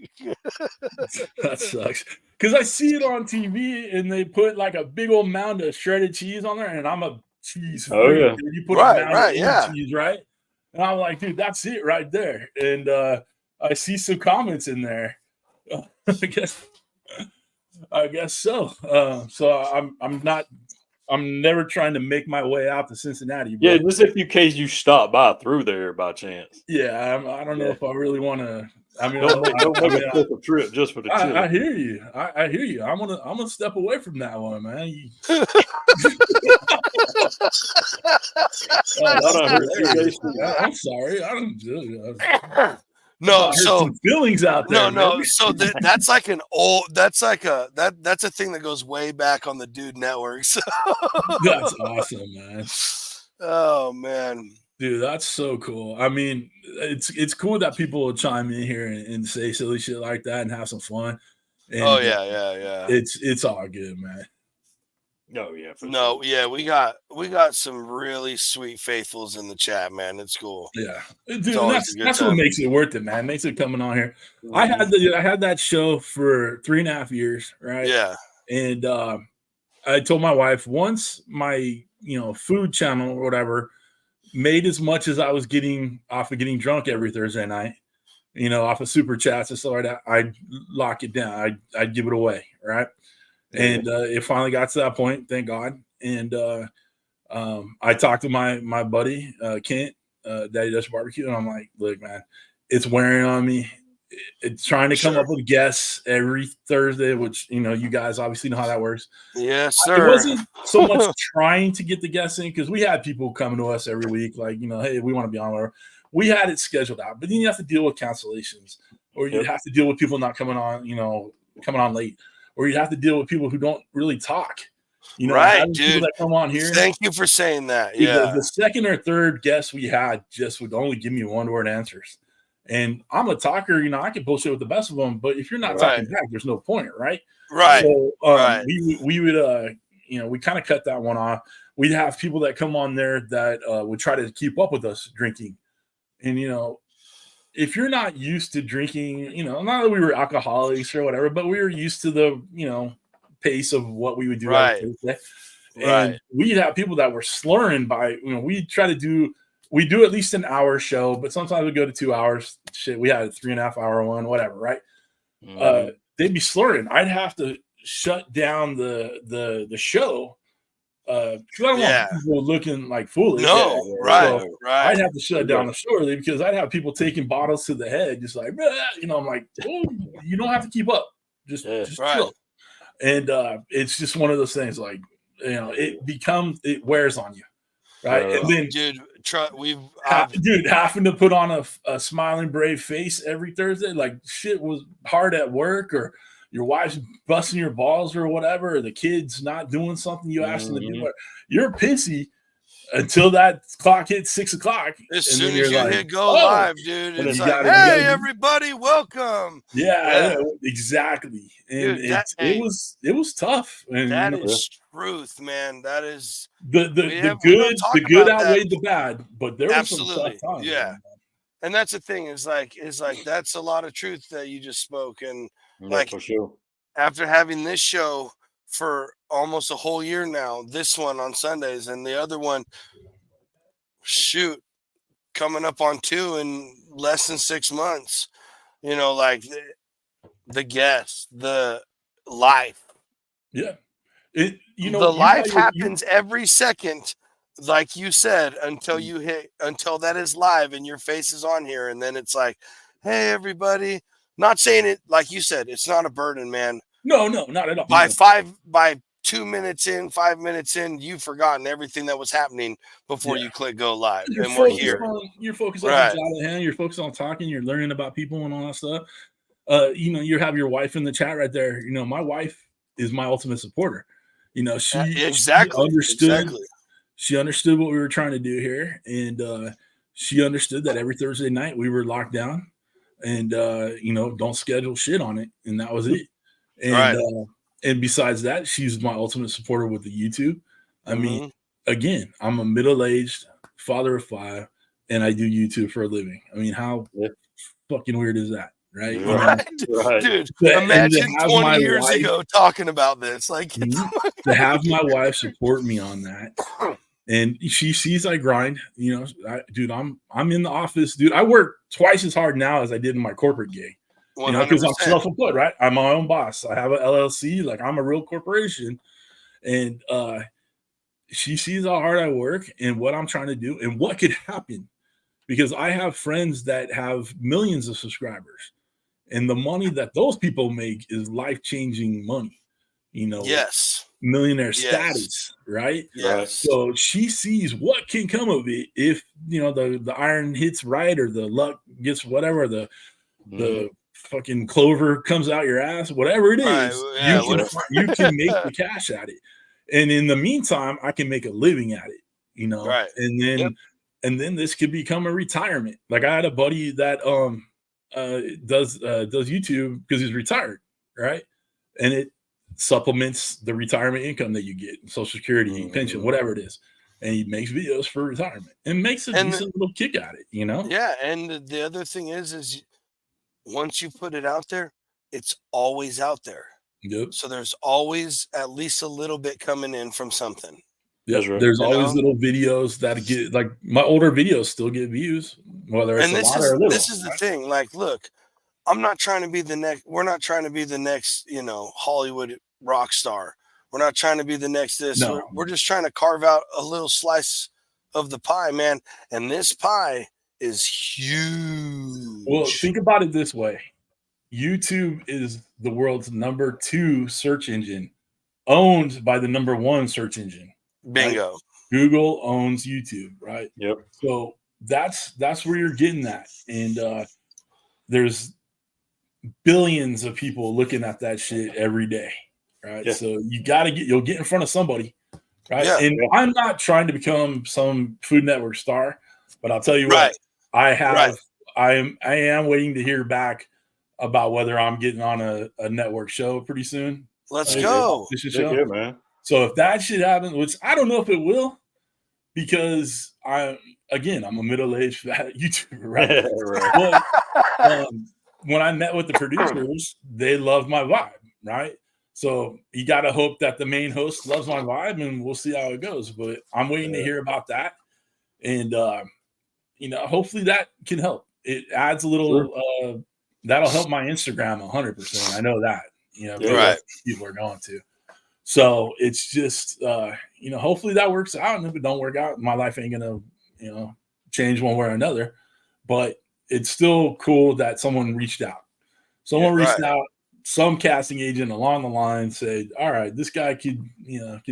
That sucks. Because I see it on TV, and they put like a big old mound of shredded cheese on there, and I'm a cheese freak. Oh, yeah. You put a mound of cheese, right? And I'm like, dude, that's it right there. And I see some comments in there. I guess so. So I'm never trying to make my way out to Cincinnati. Yeah, just in case you stop by through there by chance. Yeah, I don't know if I really want to. I mean, don't make a trip just for the chili. I hear you. I hear you. I'm gonna step away from that one, man. I'm sorry. I don't do it. No, so feelings out there. No. So that's like that's a thing that goes way back on the Dude Network. So. That's awesome, man. Oh man, dude, that's so cool. I mean, it's cool that people will chime in here and say silly shit like that and have some fun. And yeah. It's all good, man. Oh yeah, for No, sure. yeah, we got some really sweet faithfuls in the chat, man. It's cool. Yeah, It's dude, always a good that's what time. makes it worth it, man. Makes it coming on here. Mhm. I had that show for 3.5 years, right? Yeah, And I told my wife once my food channel or whatever made as much as I was getting off of getting drunk every Thursday night, off of super chats and stuff like that, I'd lock it down. I'd give it away, right? And it finally got to that point, thank God. And I talked to my buddy Kent, Daddy Dutch Barbecue, and I'm like, look, man, it's wearing on me. It's trying to come up with guests every Thursday, which you guys obviously know how that works. yes, It sir. wasn't so much trying to get the guests in because we had people coming to us every week, like hey, we want to be on. Whatever. We had it scheduled out, but then you have to deal with cancellations, or you have to deal with people not coming on, coming on late, or you have to deal with people who don't really talk. Right, having people dude. that come on here. Thank you for saying that. Dude, Yeah, the second or third guest we had just would only give me one-word answers. And I'm a talker, I can bullshit with the best of them, but if you're not talking back, there's no point, right? right, So right. we would we kind of cut that one off. We'd have people that come on there that would try to keep up with us drinking. And if you're not used to drinking, not that we were alcoholics or whatever, but we were used to the pace of what we would do every Thursday. And we'd have people that were slurring by, we do at least an hour show, but sometimes we go to 2 hours. Shit, we had a 3.5 hour one, whatever, right? They'd be slurring. I'd have to shut down the show because I don't want people looking like foolish. No, right, So right. I'd have to shut down the show early because I'd have people taking bottles to the head, just like, I'm like, oh, you don't have to keep up, just chill. And it's just one of those things, like, it wears on you, right? And then, having to put on a smiling, brave face every Thursday, like shit was hard at work, or your wife's busting your balls or whatever, or the kid's not doing something you asked them to do. You're pissy until that clock hits 6 o'clock. As soon as you hit go live, dude, it's like, hey, everybody, welcome. Yeah, exactly. And dude, it was tough. And that is truth, man. That is the good outweighed the bad, but there was some tough times. Yeah. And that's the thing, is like that's a lot of truth that you just spoke. And for sure. After having this show for almost a whole year now, this one on Sundays and the other one, coming up on 2 in less than 6 months, like the guests, the life. Yeah. The life happens every second, like you said, until that is live and your face is on here. And then it's like, hey, everybody. Not saying it, like you said, it's not a burden, man. No, not at all. By 2 minutes in, 5 minutes in, you've forgotten everything that was happening before you click go live. And we're here. You're focused on the job at hand. You're focused on talking. You're learning about people and all that stuff. You have your wife in the chat right there. My wife is my ultimate supporter. She understood. She understood what we were trying to do here, and she understood that every Thursday night we were locked down, and don't schedule shit on it, and that was it. And and besides that, she's my ultimate supporter with the YouTube. I mean, again, I'm a middle-aged father of 5, and I do YouTube for a living. I mean, how fucking weird is that? Right. Dude, imagine 20 years ago talking about this. Like, to have my wife support me on that, and she sees I grind. Dude, I'm in the office, dude. I work twice as hard now as I did in my corporate gig. Because I'm self-employed, right? I'm my own boss. I have an LLC, like I'm a real corporation, and she sees how hard I work and what I'm trying to do and what could happen, because I have friends that have millions of subscribers. And the money that those people make is life-changing money, millionaire status, right? Yes. So she sees what can come of it if, the iron hits right, or the luck gets whatever, the fucking clover comes out your ass, whatever it is, you can make the cash at it. And in the meantime, I can make a living at it, Right. And then this could become a retirement. Like I had a buddy that, does YouTube because he's retired, right? And supplements the retirement income that you get, Social Security, pension, whatever it is. And he makes videos for retirement and makes a decent little kick at it, you know? Yeah. And the other thing is once you put it out there, it's always out there. Yep. So there's always at least a little bit coming in from something. Yep. Right. There's always little videos that get, like, my older videos still get views, whether it's a lot or a little. This is the thing. Like, look, I'm not trying to be the next. We're not trying to be the next, Hollywood rock star. We're not trying to be the next this. No. We're just trying to carve out a little slice of the pie, man. And this pie is huge. Well, think about it this way. YouTube is the world's #2 search engine, owned by the #1 search engine. Bingo. Right? Google owns YouTube, right? Yep. So that's where you're getting that. And there's billions of people looking at that shit every day, right? Yeah. So you'll get in front of somebody, right? Yeah. And I'm not trying to become some Food Network star, but I'll tell you what, I am waiting to hear back about whether I'm getting on a network show pretty soon. Let's go. Yeah, man. So if that shit happens, which I don't know if it will, because I'm a middle-aged fat YouTuber, right? But when I met with the producers, they love my vibe, right? So you got to hope that the main host loves my vibe, and we'll see how it goes. But I'm waiting to hear about that, and hopefully that can help. It adds a little. That'll help my Instagram 100%. I know that. People are going to. So it's just hopefully that works out. And if it don't work out, my life ain't gonna change one way or another. But it's still cool that someone reached out. Out. Some casting agent along the line said, "All right, this guy can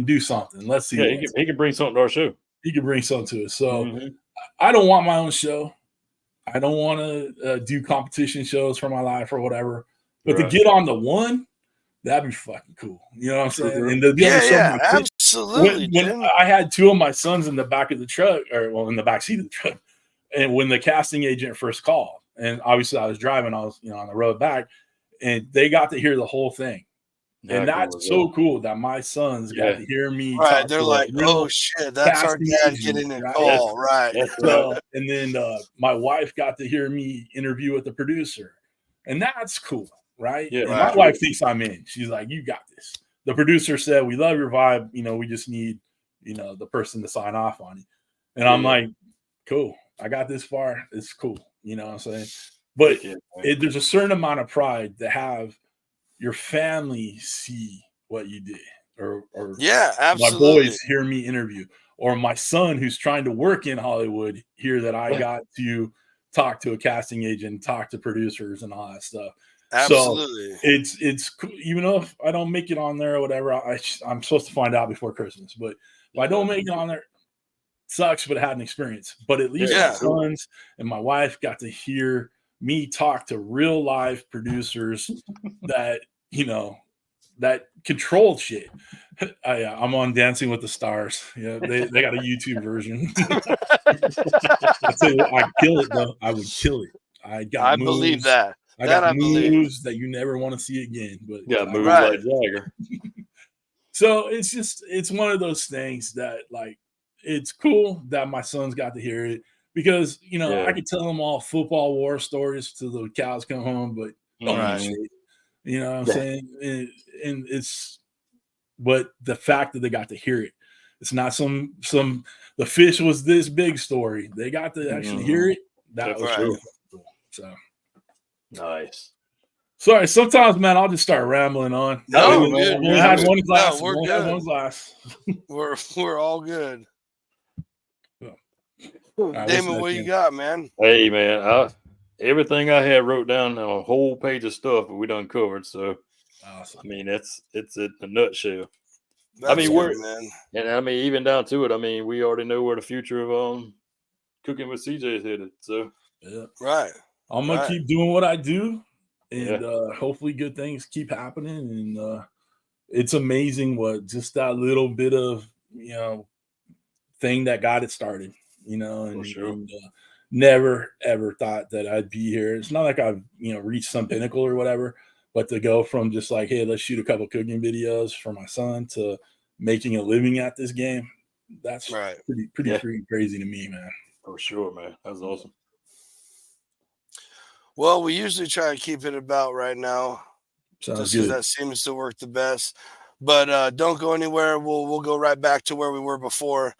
do something. Let's see." Yeah, he can bring something to our show. He can bring something to us. So I don't want my own show. I don't want to do competition shows for my life or whatever. But to get on the one, that'd be fucking cool. You know what I'm saying? And to be able to show my kids, absolutely. When I had 2 of my sons in the back of the truck, in the back seat of the truck, and when the casting agent first called, and obviously I was driving, I was on the road back, and they got to hear the whole thing. And that's so cool that my sons got to hear me. Right. They're like, oh shit, that's our dad getting a call. Right. So, and then my wife got to hear me interview with the producer. And that's cool. Right. Yeah. My wife thinks I'm in. She's like, you got this. The producer said, we love your vibe. We just need, the person to sign off on it. And I'm like, cool. I got this far. It's cool. You know what I'm saying? But there's a certain amount of pride to have your family see what you did, or absolutely. My boys hear me interview, or my son who's trying to work in Hollywood hear that I got to talk to a casting agent, talk to producers and all that stuff. Absolutely. So it's even though if I don't make it on there or whatever, I'm supposed to find out before Christmas, but if I don't make it on there, sucks, but I had an experience. But at least my sons and my wife got to hear me talk to real live producers that that controlled shit. I'm on Dancing with the Stars. Yeah, they got a YouTube version. I tell you what, I'd kill it though. I would kill it. I believe that. I got moves that you never want to see again. But moves like Jagger. So it's one of those things that, like, it's cool that my sons got to hear it, because I could tell them all football war stories till the cows come home, but shit. You know what I'm saying? And but the fact that they got to hear it, it's not some the fish was this big story. They got to actually hear it. That was really cool. So nice. Sorry, sometimes, man, I'll just start rambling on. No, we had one glass. No, we're good. One glass. We're all good. Right, Damon, what you got, man? Hey, man, everything I had wrote down on a whole page of stuff that we done covered. So, awesome. I mean, it's in a nutshell. That's good, man. And I mean, even down to it, I mean, we already know where the future of cooking with CJ is headed. So, right. I'm gonna keep doing what I do, and hopefully, good things keep happening. And it's amazing what just that little bit of thing that got it started. And never ever thought that I'd be here. It's not like I've reached some pinnacle or whatever, But to go from just like, hey, let's shoot a couple cooking videos for my son to making a living at this game, that's Right. pretty freaking crazy to me, man. For sure, man. That's awesome. Well, we usually try to keep it about right now, Sounds just because good. that seems to work the best. But don't go anywhere. We'll go right back to where we were before.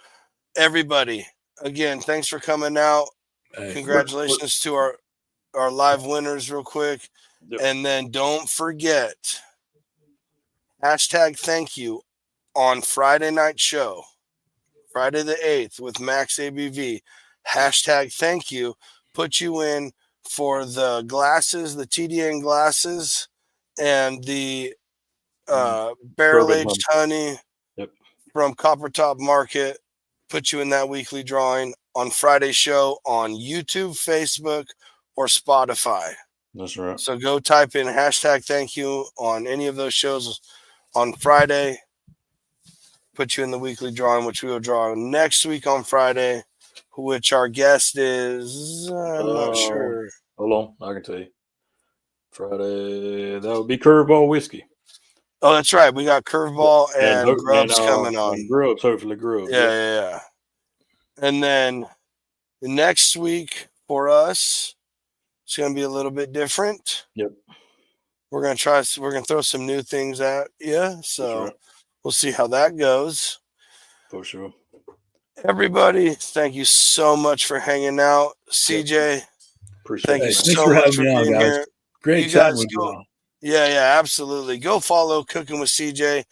Everybody, again, thanks for coming out. Hey, Congratulations to our live winners, real quick. Yep. And then don't forget, #thank you on Friday night show, Friday the 8th with Max ABV. #thank you. Put you in for the glasses, the TDN glasses, and the barrel-aged honey from Copper Top Market. Put you in that weekly drawing on Friday's show on YouTube, Facebook, or Spotify. That's right. So go type in #thank you on any of those shows on Friday. Put you in the weekly drawing, which we will draw next week on Friday, which our guest is, I'm not sure. Hold on, I can tell you. Friday, that would be Curveball Whiskey. Oh, that's right. We got Curveball and Grubs coming on. And Grubs, hopefully Grubs. Yeah. And then the next week for us, it's going to be a little bit different. Yep. We're going to throw some new things at you. So we'll see how that goes. For sure. Everybody, thank you so much for hanging out. CJ, thank you so much for being here. Great chatting with you all. Yeah, absolutely. Go follow Cooking with CJ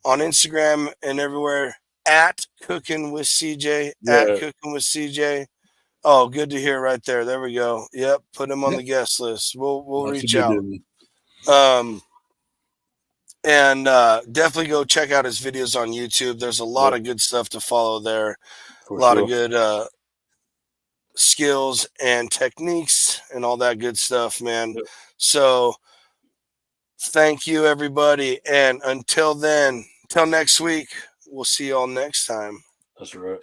on Instagram and everywhere at Cooking with CJ, at Cooking with CJ. Oh, good to hear right there. There we go. Yep, put him on the guest list. We'll reach out. And definitely go check out his videos on YouTube. There's a lot of good stuff to follow there. A lot of good skills and techniques and all that good stuff, man. So thank you, everybody. And until then, till next week, we'll see you all next time. That's right.